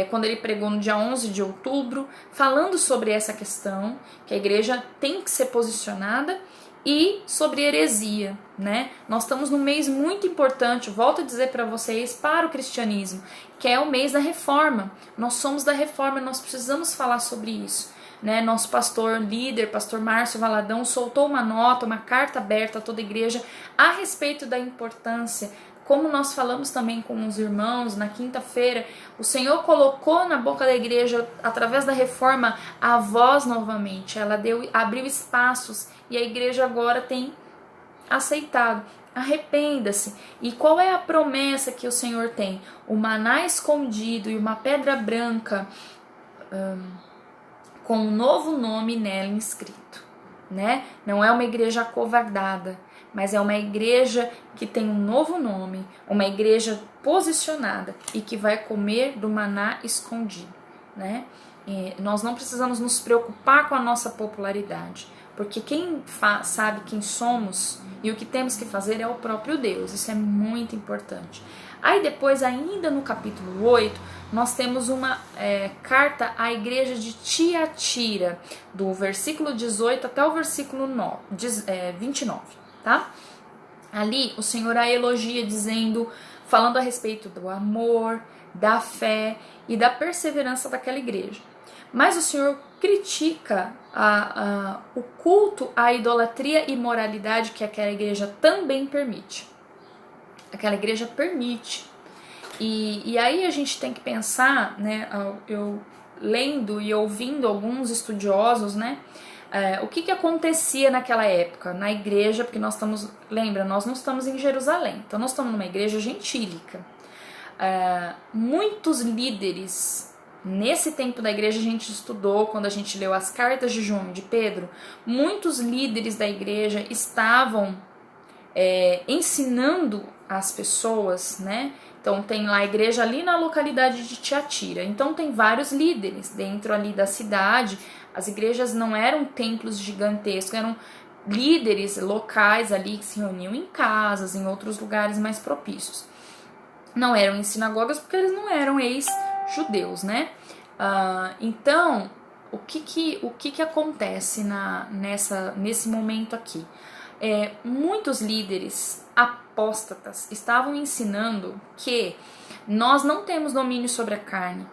quando ele pregou no dia 11 de outubro, falando sobre essa questão, que a igreja tem que ser posicionada, e sobre heresia, né? Nós estamos num mês muito importante, volto a dizer para vocês, para o cristianismo, que é o mês da reforma. Nós somos da reforma, nós precisamos falar sobre isso, né? Nosso pastor líder, pastor Márcio Valadão, soltou uma nota, uma carta aberta a toda a igreja a respeito da importância. Como nós falamos também com os irmãos na quinta-feira, o Senhor colocou na boca da igreja, através da reforma, a voz novamente. Ela abriu espaços e a igreja agora tem aceitado. Arrependa-se. E qual é a promessa que o Senhor tem? O maná escondido e uma pedra branca com um novo nome nela inscrito, né? Não é uma igreja acovardada, mas é uma igreja que tem um novo nome, uma igreja posicionada e que vai comer do maná escondido, né? E nós não precisamos nos preocupar com a nossa popularidade. porque quem sabe quem somos e o que temos que fazer é o próprio Deus. Isso é muito importante. Aí depois, ainda no capítulo 8, nós temos uma carta à igreja de Tiatira, do versículo 18 até o versículo 29, tá? Ali o Senhor a elogia falando a respeito do amor, da fé e da perseverança daquela igreja. Mas o Senhor critica o culto à idolatria e imoralidade que aquela igreja também permite. Aquela igreja permite. E aí a gente tem que pensar, né, eu lendo e ouvindo alguns estudiosos, né, o que acontecia naquela época na igreja, porque nós não estamos em Jerusalém, então nós estamos numa igreja gentílica. Muitos líderes, nesse tempo da igreja, a gente estudou, quando a gente leu as cartas de João e de Pedro, muitos líderes da igreja estavam ensinando as pessoas, né? Então tem lá a igreja ali na localidade de Tiatira, então tem vários líderes dentro ali da cidade. As igrejas não eram templos gigantescos, eram líderes locais ali que se reuniam em casas, em outros lugares mais propícios. Não eram em sinagogas porque eles não eram ex-judeus, né? Então, o que acontece nesse momento aqui? Muitos líderes apóstatas estavam ensinando que nós não temos domínio sobre a carne,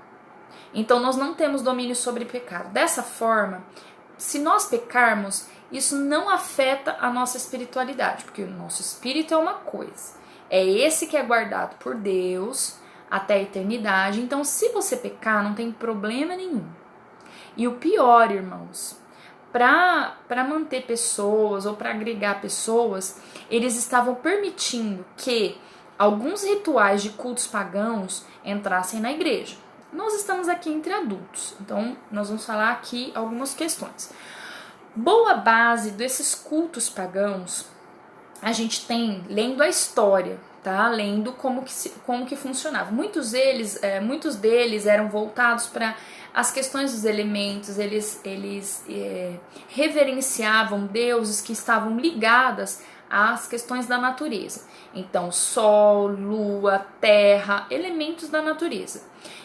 então nós não temos domínio sobre o pecado. Dessa forma, se nós pecarmos, isso não afeta a nossa espiritualidade, porque o nosso espírito é uma coisa, é esse que é guardado por Deus até a eternidade. Então, se você pecar, não tem problema nenhum. E o pior, irmãos, para manter pessoas ou para agregar pessoas, eles estavam permitindo que alguns rituais de cultos pagãos entrassem na igreja. Nós estamos aqui entre adultos, então nós vamos falar aqui algumas questões. Boa base desses cultos pagãos, a gente tem lendo a história, tá? Lendo como que funcionava. Muitos deles eram voltados para as questões dos elementos, eles reverenciavam deuses que estavam ligadas às questões da natureza. Então, sol, lua, terra, elementos da natureza.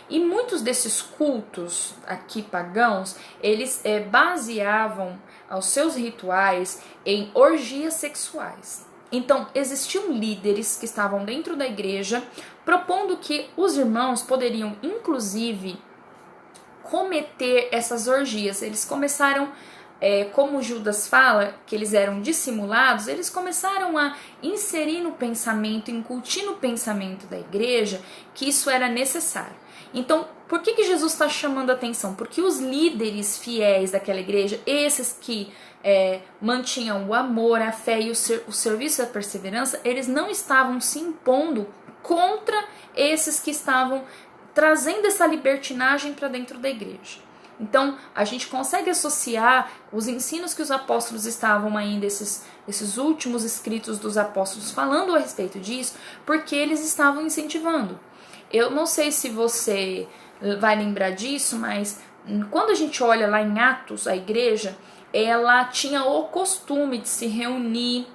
E muitos desses cultos aqui pagãos, eles baseavam os seus rituais em orgias sexuais. Então, existiam líderes que estavam dentro da igreja propondo que os irmãos poderiam, inclusive, cometer essas orgias. Eles começaram, como Judas fala, que eles eram dissimulados, eles começaram a inserir no pensamento, incutir no pensamento da igreja que isso era necessário. Então, por que Jesus está chamando a atenção? Porque os líderes fiéis daquela igreja, esses que mantinham o amor, a fé e o serviço e a perseverança, eles não estavam se impondo contra esses que estavam trazendo essa libertinagem para dentro da igreja. Então, a gente consegue associar os ensinos que os apóstolos estavam ainda, esses últimos escritos dos apóstolos falando a respeito disso, porque eles estavam incentivando. Eu não sei se você vai lembrar disso, mas quando a gente olha lá em Atos, a igreja, ela tinha o costume de se reunir.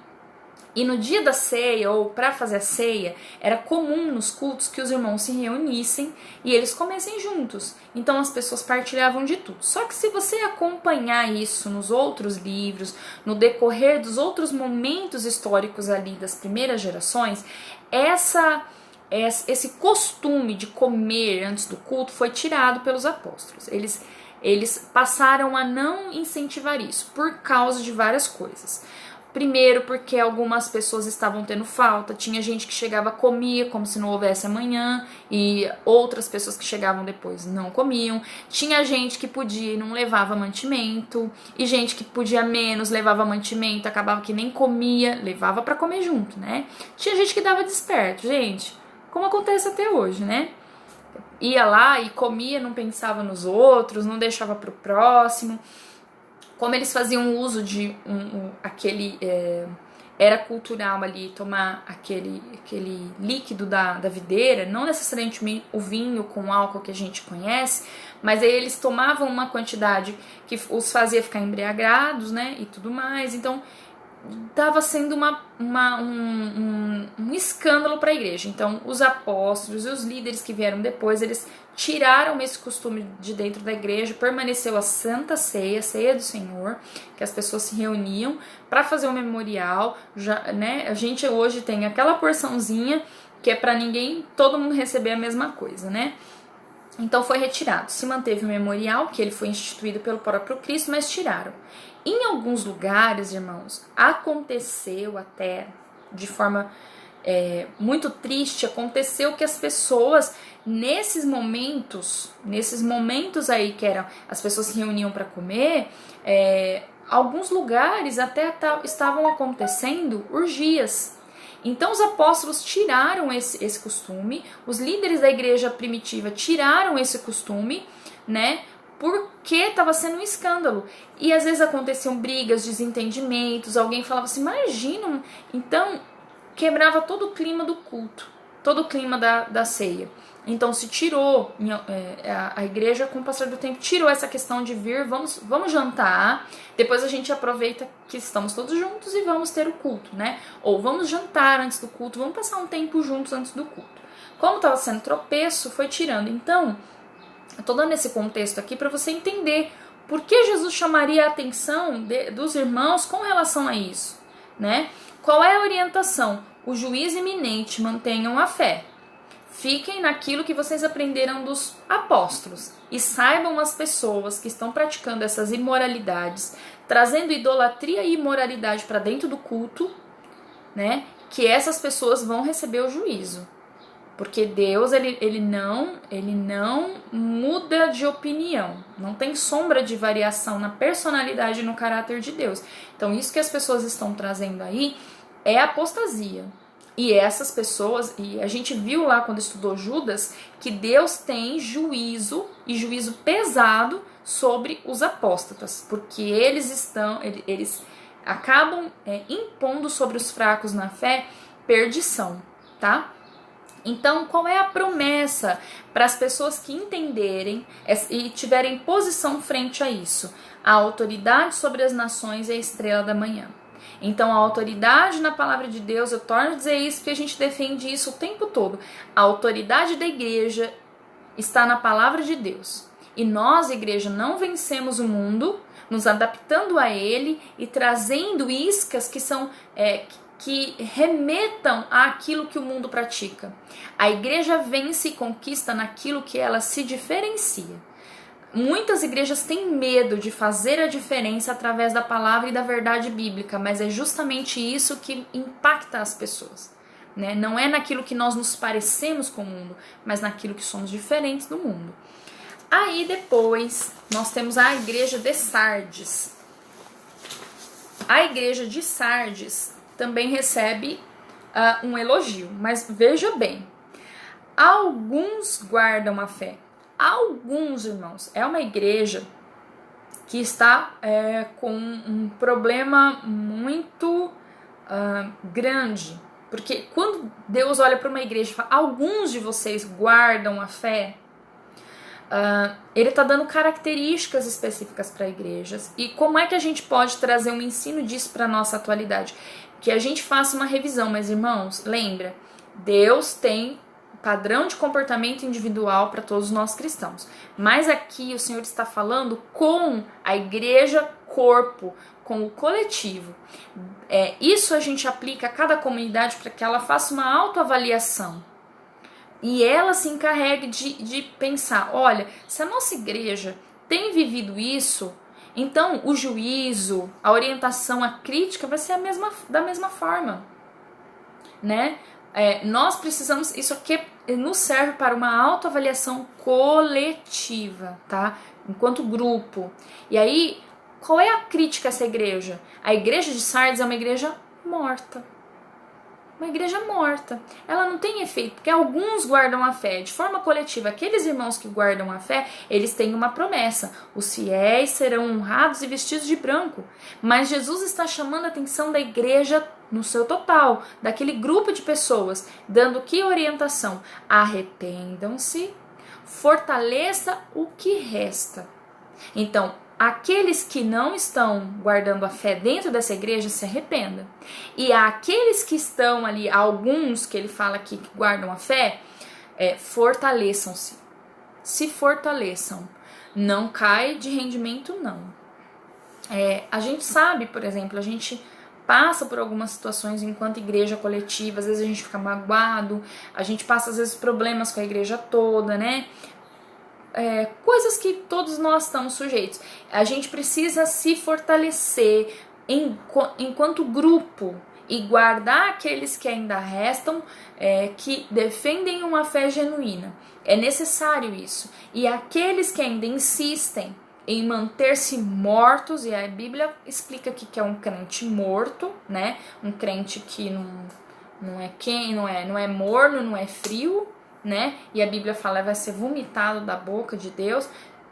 E no dia da ceia, ou para fazer a ceia, era comum nos cultos que os irmãos se reunissem e eles comessem juntos. Então as pessoas partilhavam de tudo. Só que se você acompanhar isso nos outros livros, no decorrer dos outros momentos históricos ali das primeiras gerações, esse costume de comer antes do culto foi tirado pelos apóstolos. Eles passaram a não incentivar isso por causa de várias coisas. Primeiro, porque algumas pessoas estavam tendo falta, tinha gente que chegava, comia como se não houvesse amanhã, e outras pessoas que chegavam depois não comiam. Tinha gente que podia e não levava mantimento, e gente que podia menos, levava mantimento, acabava que nem comia, levava para comer junto, né? Tinha gente que dava desperto, gente, como acontece até hoje, né? Ia lá e comia, não pensava nos outros, não deixava pro próximo. Como eles faziam uso de era cultural ali tomar aquele líquido da videira, não necessariamente o vinho com álcool que a gente conhece, mas aí eles tomavam uma quantidade que os fazia ficar embriagados, né, e tudo mais. Então estava sendo um escândalo para a igreja. Então os apóstolos e os líderes que vieram depois, eles tiraram esse costume de dentro da igreja, permaneceu a Santa Ceia, a Ceia do Senhor, que as pessoas se reuniam para fazer um memorial, já, né? A gente hoje tem aquela porçãozinha que é para todo mundo receber a mesma coisa, né? Então foi retirado. Se manteve o memorial, que ele foi instituído pelo próprio Cristo, mas tiraram. Em alguns lugares, irmãos, aconteceu até de forma muito triste, aconteceu que as pessoas, nesses momentos aí que eram, as pessoas se reuniam para comer, alguns lugares até estavam acontecendo orgias. Então os apóstolos tiraram esse costume, os líderes da igreja primitiva tiraram esse costume, né? Porque estava sendo um escândalo. E às vezes aconteciam brigas, desentendimentos, alguém falava assim, imagina, então quebrava todo o clima do culto, todo o clima da ceia. Então se tirou, a igreja com o passar do tempo tirou essa questão de vir, vamos jantar, depois a gente aproveita que estamos todos juntos e vamos ter o culto, né? Ou vamos jantar antes do culto, vamos passar um tempo juntos antes do culto. Como estava sendo tropeço, foi tirando. Então, eu tô dando esse contexto aqui para você entender por que Jesus chamaria a atenção dos irmãos com relação a isso, né? Qual é a orientação? O juízo iminente, mantenham a fé. Fiquem naquilo que vocês aprenderam dos apóstolos e saibam as pessoas que estão praticando essas imoralidades, trazendo idolatria e imoralidade para dentro do culto, né? Que essas pessoas vão receber o juízo. Porque Deus, ele não muda de opinião, não tem sombra de variação na personalidade e no caráter de Deus. Então isso que as pessoas estão trazendo aí é apostasia. E essas pessoas, e a gente viu lá quando estudou Judas, que Deus tem juízo, e juízo pesado, sobre os apóstatas, porque eles acabam impondo sobre os fracos na fé perdição, tá? Então, qual é a promessa para as pessoas que entenderem e tiverem posição frente a isso? A autoridade sobre as nações é a estrela da manhã. Então, a autoridade na palavra de Deus, eu torno a dizer isso porque a gente defende isso o tempo todo. A autoridade da igreja está na palavra de Deus. E nós, igreja, não vencemos o mundo, nos adaptando a ele e trazendo iscas que são que remetam àquilo que o mundo pratica. A igreja vence e conquista naquilo que ela se diferencia. Muitas igrejas têm medo de fazer a diferença através da palavra e da verdade bíblica, mas é justamente isso que impacta as pessoas, né? Não é naquilo que nós nos parecemos com o mundo, mas naquilo que somos diferentes do mundo. Aí depois nós temos a igreja de Sardes. A igreja de Sardes também recebe um elogio, mas veja bem, alguns guardam a fé. Alguns, irmãos, é uma igreja que está com um problema muito grande, porque quando Deus olha para uma igreja e fala, alguns de vocês guardam a fé, ele está dando características específicas para igrejas. E como é que a gente pode trazer um ensino disso para a nossa atualidade? Que a gente faça uma revisão, mas irmãos, lembra, Deus tem padrão de comportamento individual para todos nós cristãos. Mas aqui o Senhor está falando com a igreja corpo, com o coletivo. Isso a gente aplica a cada comunidade para que ela faça uma autoavaliação. E ela se encarregue de pensar, olha, se a nossa igreja tem vivido isso, então o juízo, a orientação, a crítica vai ser da mesma forma, né? Nós precisamos, isso aqui nos serve para uma autoavaliação coletiva, tá? Enquanto grupo. E aí, qual é a crítica a essa igreja? A igreja de Sardes é uma igreja morta. Uma igreja morta. Ela não tem efeito, porque alguns guardam a fé. De forma coletiva, aqueles irmãos que guardam a fé, eles têm uma promessa. Os fiéis serão honrados e vestidos de branco. Mas Jesus está chamando a atenção da igreja no seu total, daquele grupo de pessoas, dando que orientação? Arrependam-se, fortaleça o que resta. Então, aqueles que não estão guardando a fé dentro dessa igreja se arrependam. E aqueles que estão ali, alguns que ele fala aqui que guardam a fé, fortaleçam-se. Se fortaleçam. Não cai de rendimento, não. A gente sabe, por exemplo, a gente passa por algumas situações enquanto igreja coletiva, às vezes a gente fica magoado, a gente passa às vezes problemas com a igreja toda, né? Coisas que todos nós estamos sujeitos. A gente precisa se fortalecer enquanto grupo e guardar aqueles que ainda restam, que defendem uma fé genuína. É necessário isso. E aqueles que ainda insistem em manter-se mortos, e a Bíblia explica aqui que é um crente morto, né? Um crente que não é morno, não é frio, né? E a Bíblia fala vai ser vomitado da boca de Deus.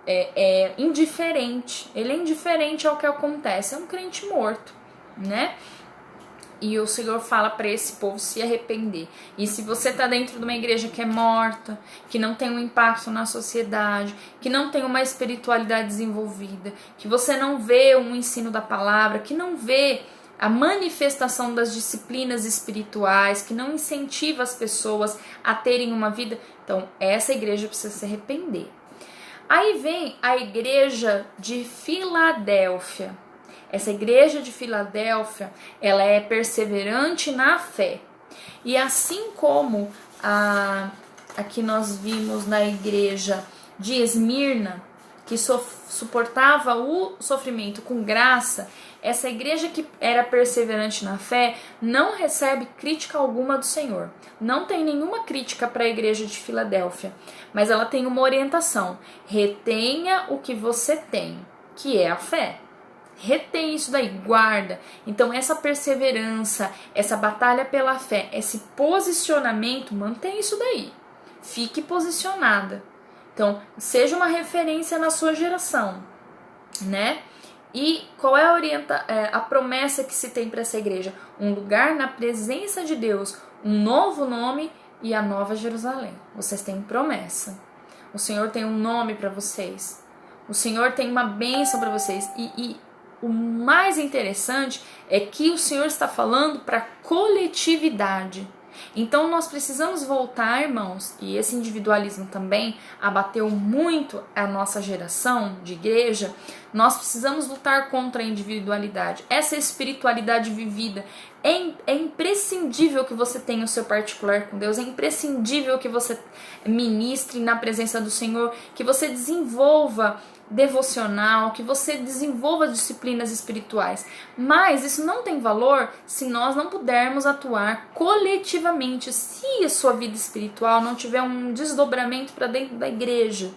É indiferente. Ele é indiferente ao que acontece. É um crente morto, né? E o Senhor fala para esse povo se arrepender. E se você está dentro de uma igreja que é morta, que não tem um impacto na sociedade, que não tem uma espiritualidade desenvolvida, que você não vê um ensino da palavra, que não vê a manifestação das disciplinas espirituais, que não incentiva as pessoas a terem uma vida, então essa igreja precisa se arrepender. Aí vem a igreja de Filadélfia. Essa igreja de Filadélfia, ela é perseverante na fé. E assim como aqui nós vimos na igreja de Esmirna, que suportava o sofrimento com graça, essa igreja que era perseverante na fé não recebe crítica alguma do Senhor. Não tem nenhuma crítica para a igreja de Filadélfia, mas ela tem uma orientação. Retenha o que você tem, que é a fé. Retém isso daí, guarda. Então essa perseverança, essa batalha pela fé, esse posicionamento, mantém isso daí. Fique posicionada. Então, seja uma referência na sua geração, né? E qual é a promessa que se tem para essa igreja? Um lugar na presença de Deus, um novo nome e a nova Jerusalém. Vocês têm promessa. O Senhor tem um nome para vocês. O Senhor tem uma bênção para vocês. E o mais interessante é que o Senhor está falando para a coletividade. Então nós precisamos voltar, irmãos, e esse individualismo também abateu muito a nossa geração de igreja. Nós precisamos lutar contra a individualidade, essa espiritualidade vivida. É imprescindível que você tenha o seu particular com Deus, é imprescindível que você ministre na presença do Senhor, que você desenvolva devocional, que você desenvolva disciplinas espirituais. Mas isso não tem valor se nós não pudermos atuar coletivamente, se a sua vida espiritual não tiver um desdobramento para dentro da igreja,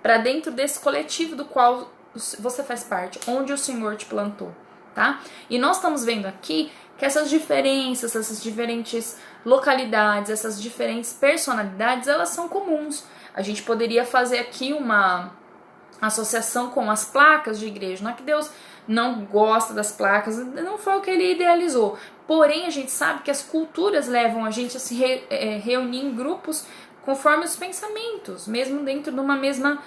para dentro desse coletivo do qual você faz parte, onde o Senhor te plantou, tá? E nós estamos vendo aqui que essas diferenças, essas diferentes localidades, essas diferentes personalidades, elas são comuns. A gente poderia fazer aqui uma associação com as placas de igreja. Não é que Deus não gosta das placas, não foi o que ele idealizou. Porém, a gente sabe que as culturas levam a gente a se reunir em grupos conforme os pensamentos, mesmo dentro de uma mesma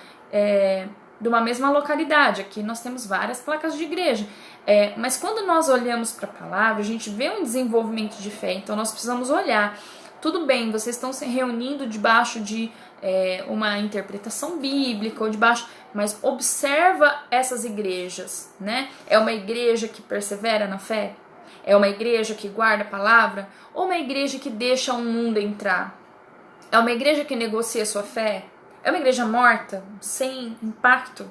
localidade. Aqui nós temos várias placas de igreja. Mas quando nós olhamos para a palavra, a gente vê um desenvolvimento de fé. Então nós precisamos olhar. Tudo bem, vocês estão se reunindo debaixo de uma interpretação bíblica ou debaixo, mas observa essas igrejas, né? É uma igreja que persevera na fé? É uma igreja que guarda a palavra? Ou uma igreja que deixa o mundo entrar? É uma igreja que negocia a sua fé? É uma igreja morta, sem impacto?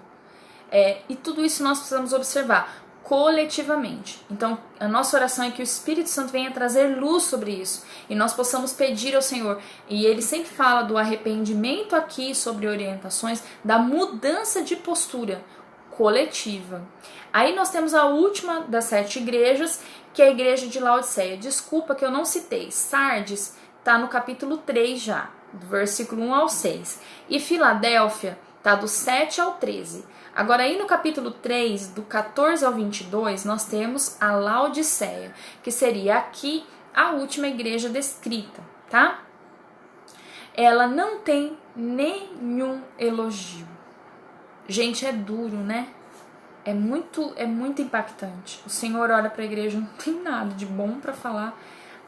E tudo isso nós precisamos observar coletivamente. Então, a nossa oração é que o Espírito Santo venha trazer luz sobre isso e nós possamos pedir ao Senhor. E ele sempre fala do arrependimento aqui, sobre orientações, da mudança de postura coletiva. Aí nós temos a última das 7 igrejas, que é a igreja de Laodiceia. Desculpa que eu não citei. Sardes está no capítulo 3 já, do versículo 1 ao 6. E Filadélfia tá do 7 ao 13. Agora aí no capítulo 3, do 14 ao 22, nós temos a Laodiceia, que seria aqui a última igreja descrita, tá? Ela não tem nenhum elogio. Gente, é duro, né? É muito impactante. O Senhor olha para a igreja, não tem nada de bom para falar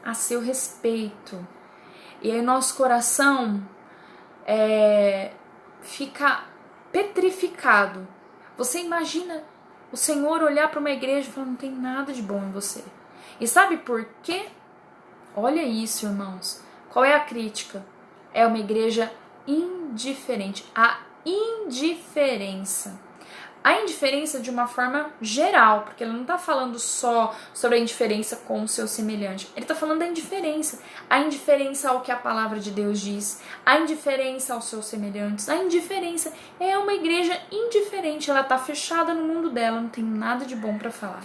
a seu respeito. E aí nosso coração fica petrificado. Você imagina o Senhor olhar para uma igreja e falar, não tem nada de bom em você. E sabe por quê? Olha isso, irmãos. Qual é a crítica? É uma igreja indiferente. A indiferença. A indiferença de uma forma geral, porque ele não está falando só sobre a indiferença com o seu semelhante. Ele está falando da indiferença. A indiferença ao que a palavra de Deus diz. A indiferença aos seus semelhantes. A indiferença é uma igreja indiferente. Ela está fechada no mundo dela, não tem nada de bom para falar.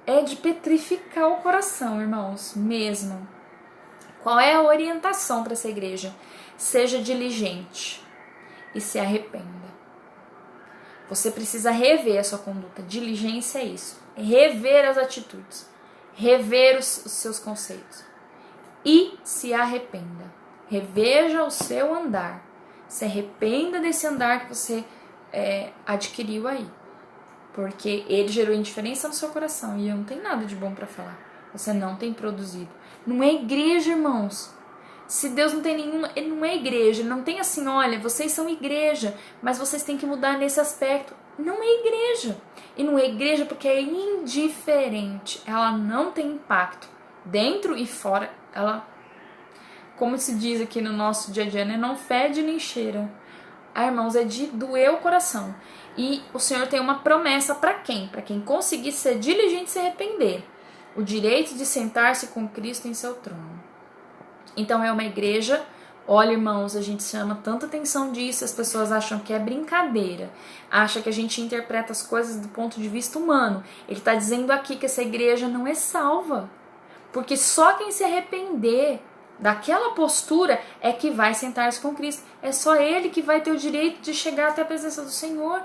É de petrificar o coração, irmãos, mesmo. Qual é a orientação para essa igreja? Seja diligente e se arrependa. Você precisa rever a sua conduta. Diligência é isso. Rever as atitudes. Rever os seus conceitos. E se arrependa. Reveja o seu andar. Se arrependa desse andar que você adquiriu aí. Porque ele gerou indiferença no seu coração. E não tem nada de bom para falar. Você não tem produzido. Não é igreja, irmãos. Se Deus não tem nenhuma, ele não é igreja, ele não tem assim, olha, vocês são igreja, mas vocês têm que mudar nesse aspecto. Não é igreja. E não é igreja porque é indiferente. Ela não tem impacto. Dentro e fora, ela, como se diz aqui no nosso dia a dia, né? Não fede nem cheira. Irmãos, é de doer o coração. E o Senhor tem uma promessa para quem? Para quem conseguir ser diligente e se arrepender. O direito de sentar-se com Cristo em seu trono. Então é uma igreja, olha irmãos, a gente chama tanta atenção disso, as pessoas acham que é brincadeira, acham que a gente interpreta as coisas do ponto de vista humano. Ele está dizendo aqui que essa igreja não é salva, porque só quem se arrepender daquela postura é que vai sentar-se com Cristo, é só ele que vai ter o direito de chegar até a presença do Senhor.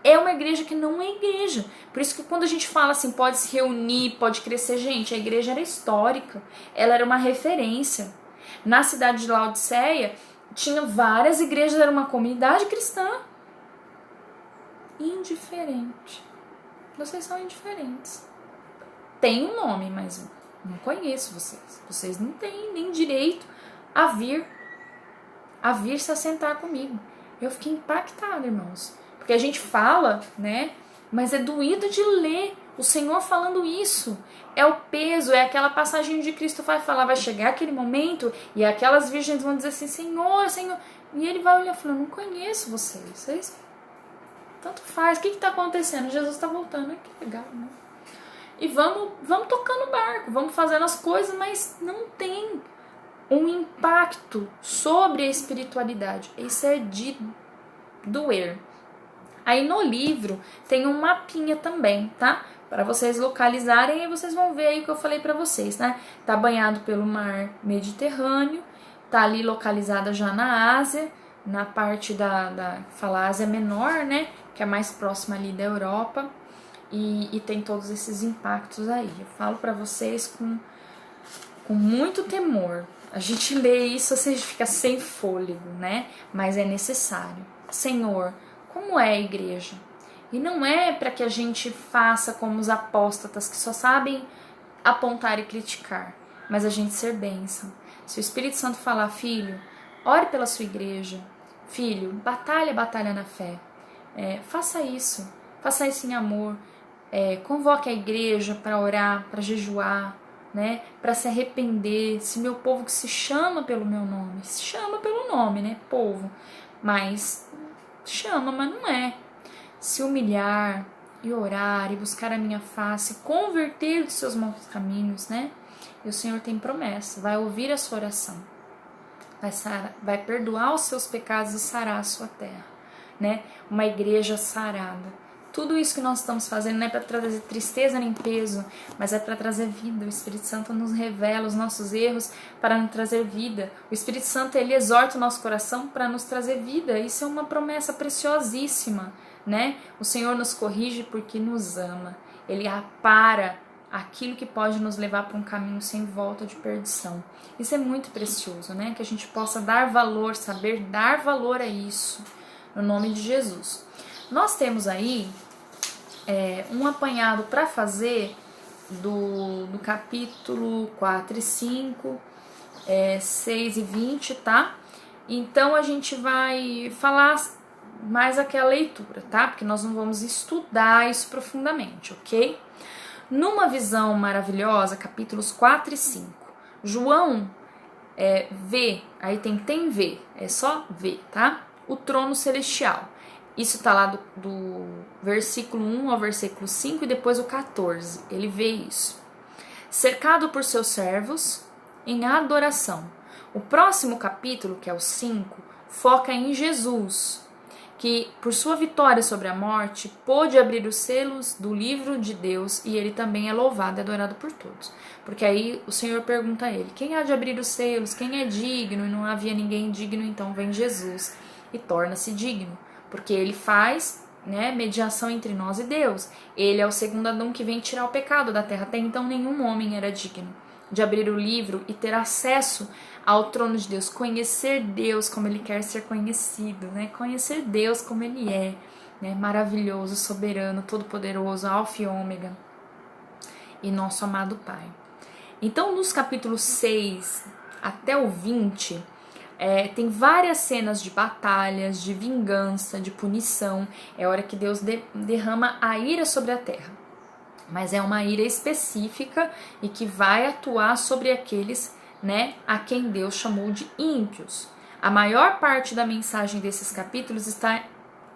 É uma igreja que não é igreja. Por isso que quando a gente fala assim, pode se reunir, pode crescer, gente, a igreja era histórica, ela era uma referência. Na cidade de Laodiceia, tinha várias igrejas, era uma comunidade cristã. Indiferente. Vocês são indiferentes. Tem um nome, mas não conheço vocês. Vocês não têm nem direito a vir se assentar comigo. Eu fiquei impactada, irmãos. Porque a gente fala, né? Mas é doído de ler o Senhor falando isso. É o peso, é aquela passagem de Cristo vai falar, vai chegar aquele momento e aquelas virgens vão dizer assim, Senhor, Senhor. E ele vai olhar e falar, não conheço vocês. Tanto faz, o que está acontecendo? Jesus está voltando, que legal, né? E vamos tocando o barco, vamos fazendo as coisas, mas não tem um impacto sobre a espiritualidade. Isso é de doer. Aí no livro tem um mapinha também, tá? Para vocês localizarem e vocês vão ver aí o que eu falei para vocês, né? Tá banhado pelo mar Mediterrâneo, tá ali localizada já na Ásia, na parte fala Ásia Menor, né? Que é mais próxima ali da Europa e tem todos esses impactos aí. Eu falo para vocês com muito temor. A gente lê isso, você fica sem fôlego, né? Mas é necessário. Senhor, como é a igreja? E não é para que a gente faça como os apóstatas que só sabem apontar e criticar, mas a gente ser bênção. Se o Espírito Santo falar, filho, ore pela sua igreja, filho, batalha na fé, faça isso em amor, convoque a igreja para orar, para jejuar, né, para se arrepender. Se meu povo que se chama pelo meu nome, se chama pelo nome, né, povo, mas chama, mas não é. Se humilhar e orar e buscar a minha face, converter dos seus maus caminhos, né? E o Senhor tem promessa, vai ouvir a sua oração, vai perdoar os seus pecados e sarar a sua terra, né? Uma igreja sarada. Tudo isso que nós estamos fazendo não é para trazer tristeza nem peso, mas é para trazer vida. O Espírito Santo nos revela os nossos erros para nos trazer vida. O Espírito Santo, ele exorta o nosso coração para nos trazer vida. Isso é uma promessa preciosíssima, né? O Senhor nos corrige porque nos ama. Ele apara aquilo que pode nos levar para um caminho sem volta de perdição. Isso é muito precioso, né? Que a gente possa dar valor, saber dar valor a isso, no nome de Jesus. Nós temos aí um apanhado para fazer do capítulo 4 e 5, 6 e 20, tá? Então a gente vai falar mais aquela leitura, tá? Porque nós não vamos estudar isso profundamente, ok? Numa visão maravilhosa, capítulos 4 e 5, João vê, aí tem ver, é só ver, tá? O trono celestial. Isso tá lá do versículo 1 ao versículo 5 e depois o 14. Ele vê isso. Cercado por seus servos, em adoração. O próximo capítulo, que é o 5, foca em Jesus, que por sua vitória sobre a morte, pôde abrir os selos do livro de Deus e ele também é louvado e adorado por todos. Porque aí o Senhor pergunta a ele, quem há de abrir os selos? Quem é digno? E não havia ninguém digno, então vem Jesus e torna-se digno. Porque ele faz, né, mediação entre nós e Deus. Ele é o segundo Adão que vem tirar o pecado da terra. Até então nenhum homem era digno de abrir o livro e ter acesso ao trono de Deus, conhecer Deus como ele quer ser conhecido, né? Conhecer Deus como ele é, né? Maravilhoso, soberano, todo-poderoso, alfa e ômega, e nosso amado Pai. Então, nos capítulos 6 até o 20, tem várias cenas de batalhas, de vingança, de punição. É hora que Deus derrama a ira sobre a terra. Mas é uma ira específica e que vai atuar sobre aqueles, né, a quem Deus chamou de ímpios. A maior parte da mensagem desses capítulos está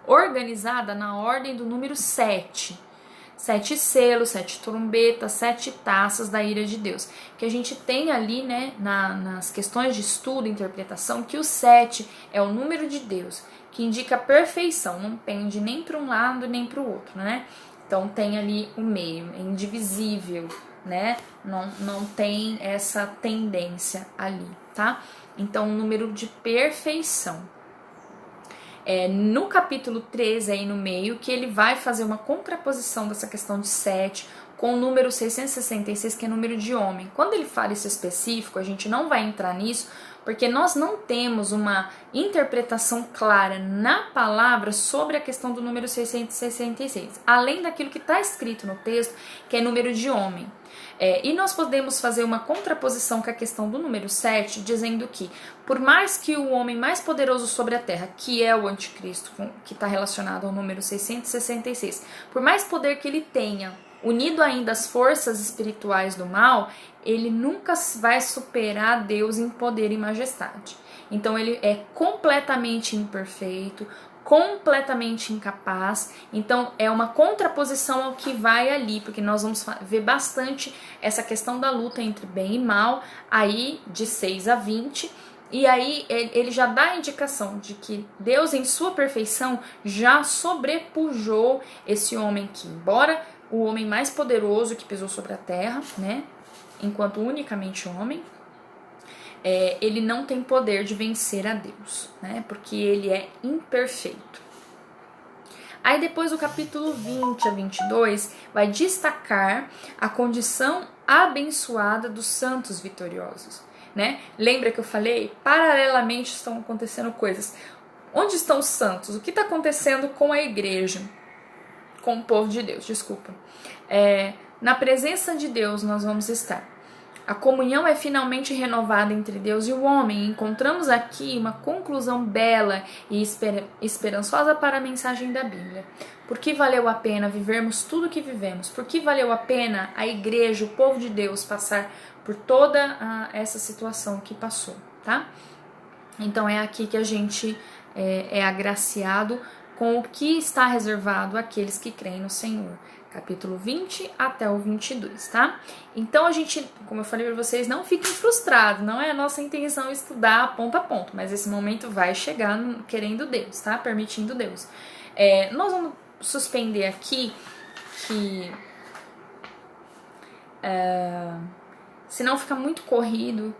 organizada na ordem do número 7. 7 selos, 7 trombetas, 7 taças da ira de Deus. Que a gente tem ali, né, nas questões de estudo e interpretação, que o 7 é o número de Deus, que indica perfeição, não pende nem para um lado nem para o outro, né? Então tem ali o meio, é indivisível, né? Não tem essa tendência ali, tá? Então, um número de perfeição. No capítulo 13, aí no meio, que ele vai fazer uma contraposição dessa questão de 7 com o número 666, que é número de homem. Quando ele fala isso específico, a gente não vai entrar nisso, porque nós não temos uma interpretação clara na palavra sobre a questão do número 666, além daquilo que está escrito no texto, que é número de homem. E nós podemos fazer uma contraposição com a questão do número 7, dizendo que, por mais que o homem mais poderoso sobre a terra, que é o anticristo, que está relacionado ao número 666, por mais poder que ele tenha, unido ainda às forças espirituais do mal, ele nunca vai superar Deus em poder e majestade. Então ele é completamente imperfeito, completamente incapaz. Então é uma contraposição ao que vai ali, porque nós vamos ver bastante essa questão da luta entre bem e mal, aí de 6 a 20, e aí ele já dá a indicação de que Deus em sua perfeição já sobrepujou esse homem que, embora o homem mais poderoso que pisou sobre a terra, né, enquanto unicamente homem, ele não tem poder de vencer a Deus, né, porque ele é imperfeito. Aí depois o capítulo 20 a 22 vai destacar a condição abençoada dos santos vitoriosos, né? Lembra que eu falei? Paralelamente estão acontecendo coisas. Onde estão os santos? O que está acontecendo com a igreja? Com o povo de Deus, desculpa. Na presença de Deus nós vamos estar. A comunhão é finalmente renovada entre Deus e o homem. Encontramos aqui uma conclusão bela e esperançosa para a mensagem da Bíblia. Por que valeu a pena vivermos tudo o que vivemos? Por que valeu a pena a igreja, o povo de Deus, passar por toda essa situação que passou, tá? Então é aqui que a gente é agraciado com o que está reservado àqueles que creem no Senhor. Capítulo 20 até o 22, tá? Então a gente, como eu falei para vocês, não fiquem frustrados, não é a nossa intenção estudar ponto a ponto, mas esse momento vai chegar querendo Deus, tá? Permitindo Deus. Nós vamos suspender aqui, que se não fica muito corrido,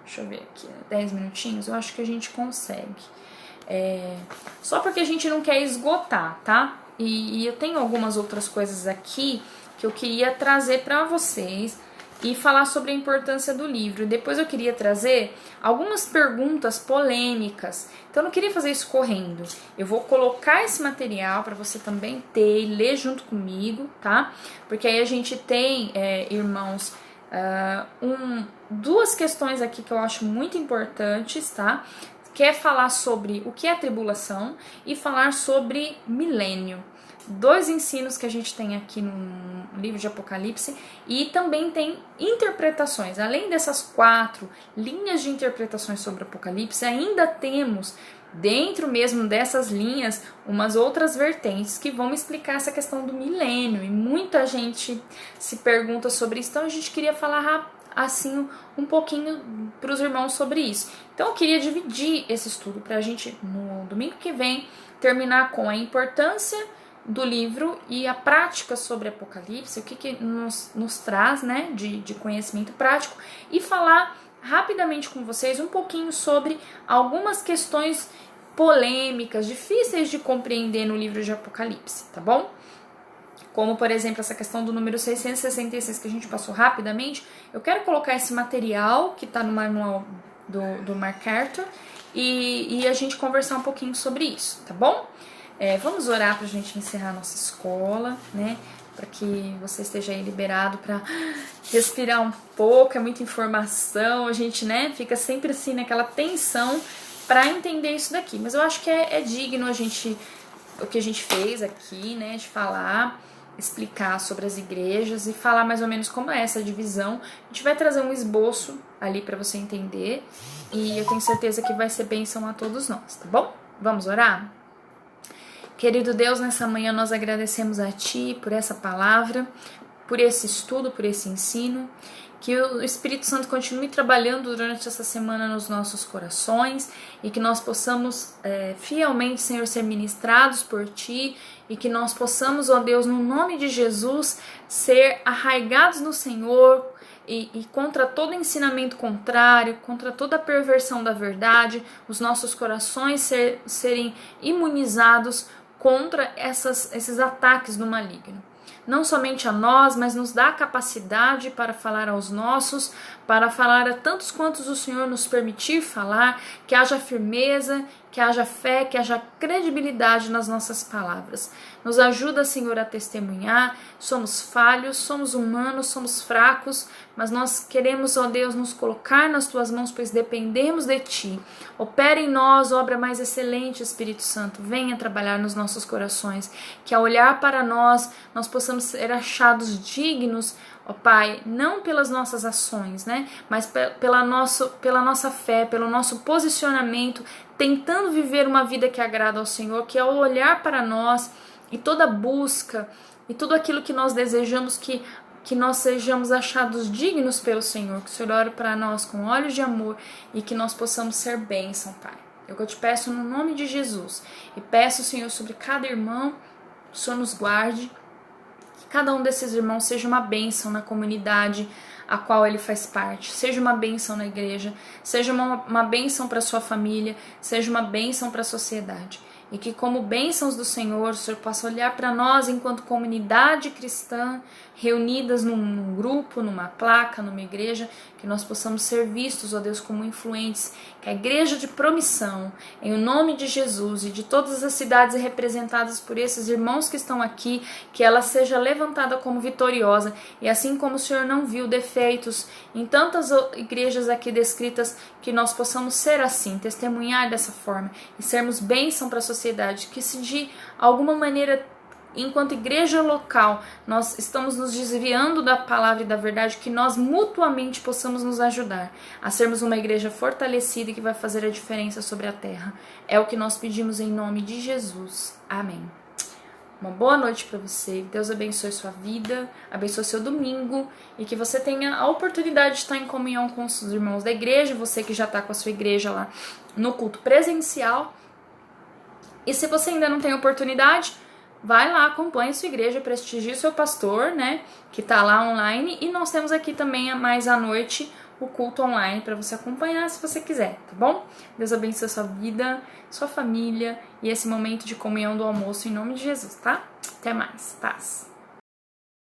deixa eu ver aqui, 10 minutinhos, eu acho que a gente consegue. Só porque a gente não quer esgotar, tá? E eu tenho algumas outras coisas aqui que eu queria trazer para vocês e falar sobre a importância do livro. Depois eu queria trazer algumas perguntas polêmicas. Então eu não queria fazer isso correndo. Eu vou colocar esse material para você também ter e ler junto comigo, tá? Porque aí a gente tem, irmãos, duas questões aqui que eu acho muito importantes, tá? Que é falar sobre o que é tribulação e falar sobre milênio. 2 ensinos que a gente tem aqui no livro de Apocalipse, e também tem interpretações. Além dessas 4 linhas de interpretações sobre Apocalipse, ainda temos dentro mesmo dessas linhas umas outras vertentes que vão explicar essa questão do milênio, e muita gente se pergunta sobre isso, então a gente queria falar assim um pouquinho para os irmãos sobre isso. Então eu queria dividir esse estudo para a gente no domingo que vem terminar com a importância do livro e a prática sobre Apocalipse, o que nos traz, né, de conhecimento prático, e falar rapidamente com vocês um pouquinho sobre algumas questões polêmicas, difíceis de compreender no livro de Apocalipse, tá bom? Como, por exemplo, essa questão do número 666 que a gente passou rapidamente. Eu quero colocar esse material que está no manual do MacArthur e a gente conversar um pouquinho sobre isso, tá bom? Vamos orar para a gente encerrar a nossa escola, né? Para que você esteja aí liberado para respirar um pouco, é muita informação, a gente, né, fica sempre assim naquela tensão para entender isso daqui. Mas eu acho que é digno o que a gente fez aqui, né, de falar, explicar sobre as igrejas e falar mais ou menos como é essa divisão. A gente vai trazer um esboço ali para você entender e eu tenho certeza que vai ser bênção a todos nós, tá bom? Vamos orar? Querido Deus, nessa manhã nós agradecemos a Ti por essa palavra, por esse estudo, por esse ensino. Que o Espírito Santo continue trabalhando durante essa semana nos nossos corações e que nós possamos fielmente, Senhor, ser ministrados por Ti e que nós possamos, ó Deus, no nome de Jesus, ser arraigados no Senhor e contra todo ensinamento contrário, contra toda perversão da verdade, os nossos corações serem imunizados contra esses ataques do maligno. Não somente a nós, mas nos dá a capacidade para falar aos nossos, para falar a tantos quantos o Senhor nos permitir falar, que haja firmeza, que haja fé, que haja credibilidade nas nossas palavras. Nos ajuda, Senhor, a testemunhar. Somos falhos, somos humanos, somos fracos, mas nós queremos, ó Deus, nos colocar nas Tuas mãos, pois dependemos de Ti. Opera em nós, obra mais excelente, Espírito Santo. Venha trabalhar nos nossos corações, que ao olhar para nós possamos ser achados dignos, ó Pai, não pelas nossas ações, né, mas pela nossa fé, pelo nosso posicionamento, tentando viver uma vida que agrada ao Senhor, que ao olhar para nós e toda busca e tudo aquilo que nós desejamos que nós sejamos achados dignos pelo Senhor, que o Senhor olhe para nós com olhos de amor e que nós possamos ser bênção, Pai. Eu te peço no nome de Jesus e peço, Senhor, sobre cada irmão, que o Senhor nos guarde, que cada um desses irmãos seja uma bênção na comunidade a qual ele faz parte, seja uma bênção na igreja, seja uma bênção para sua família, seja uma bênção para a sociedade. E que como bênçãos do Senhor, o Senhor possa olhar para nós enquanto comunidade cristã, reunidas num grupo, numa placa, numa igreja, que nós possamos ser vistos, ó Deus, como influentes, que a igreja de promissão, em o nome de Jesus e de todas as cidades representadas por esses irmãos que estão aqui, que ela seja levantada como vitoriosa, e assim como o Senhor não viu defeitos em tantas igrejas aqui descritas, que nós possamos ser assim, testemunhar dessa forma, e sermos bênção para a sociedade, que se de alguma maneira, enquanto igreja local, nós estamos nos desviando da palavra e da verdade, que nós mutuamente possamos nos ajudar a sermos uma igreja fortalecida e que vai fazer a diferença sobre a terra. É o que nós pedimos em nome de Jesus. Amém. Uma boa noite para você, Deus abençoe sua vida, abençoe seu domingo e que você tenha a oportunidade de estar em comunhão com os irmãos da igreja, você que já está com a sua igreja lá no culto presencial. E se você ainda não tem oportunidade, vai lá, acompanhe sua igreja, prestigie seu pastor, né, que tá lá online, e nós temos aqui também mais à noite o culto online para você acompanhar se você quiser, tá bom? Deus abençoe a sua vida, sua família e esse momento de comunhão do almoço em nome de Jesus, tá? Até mais, paz!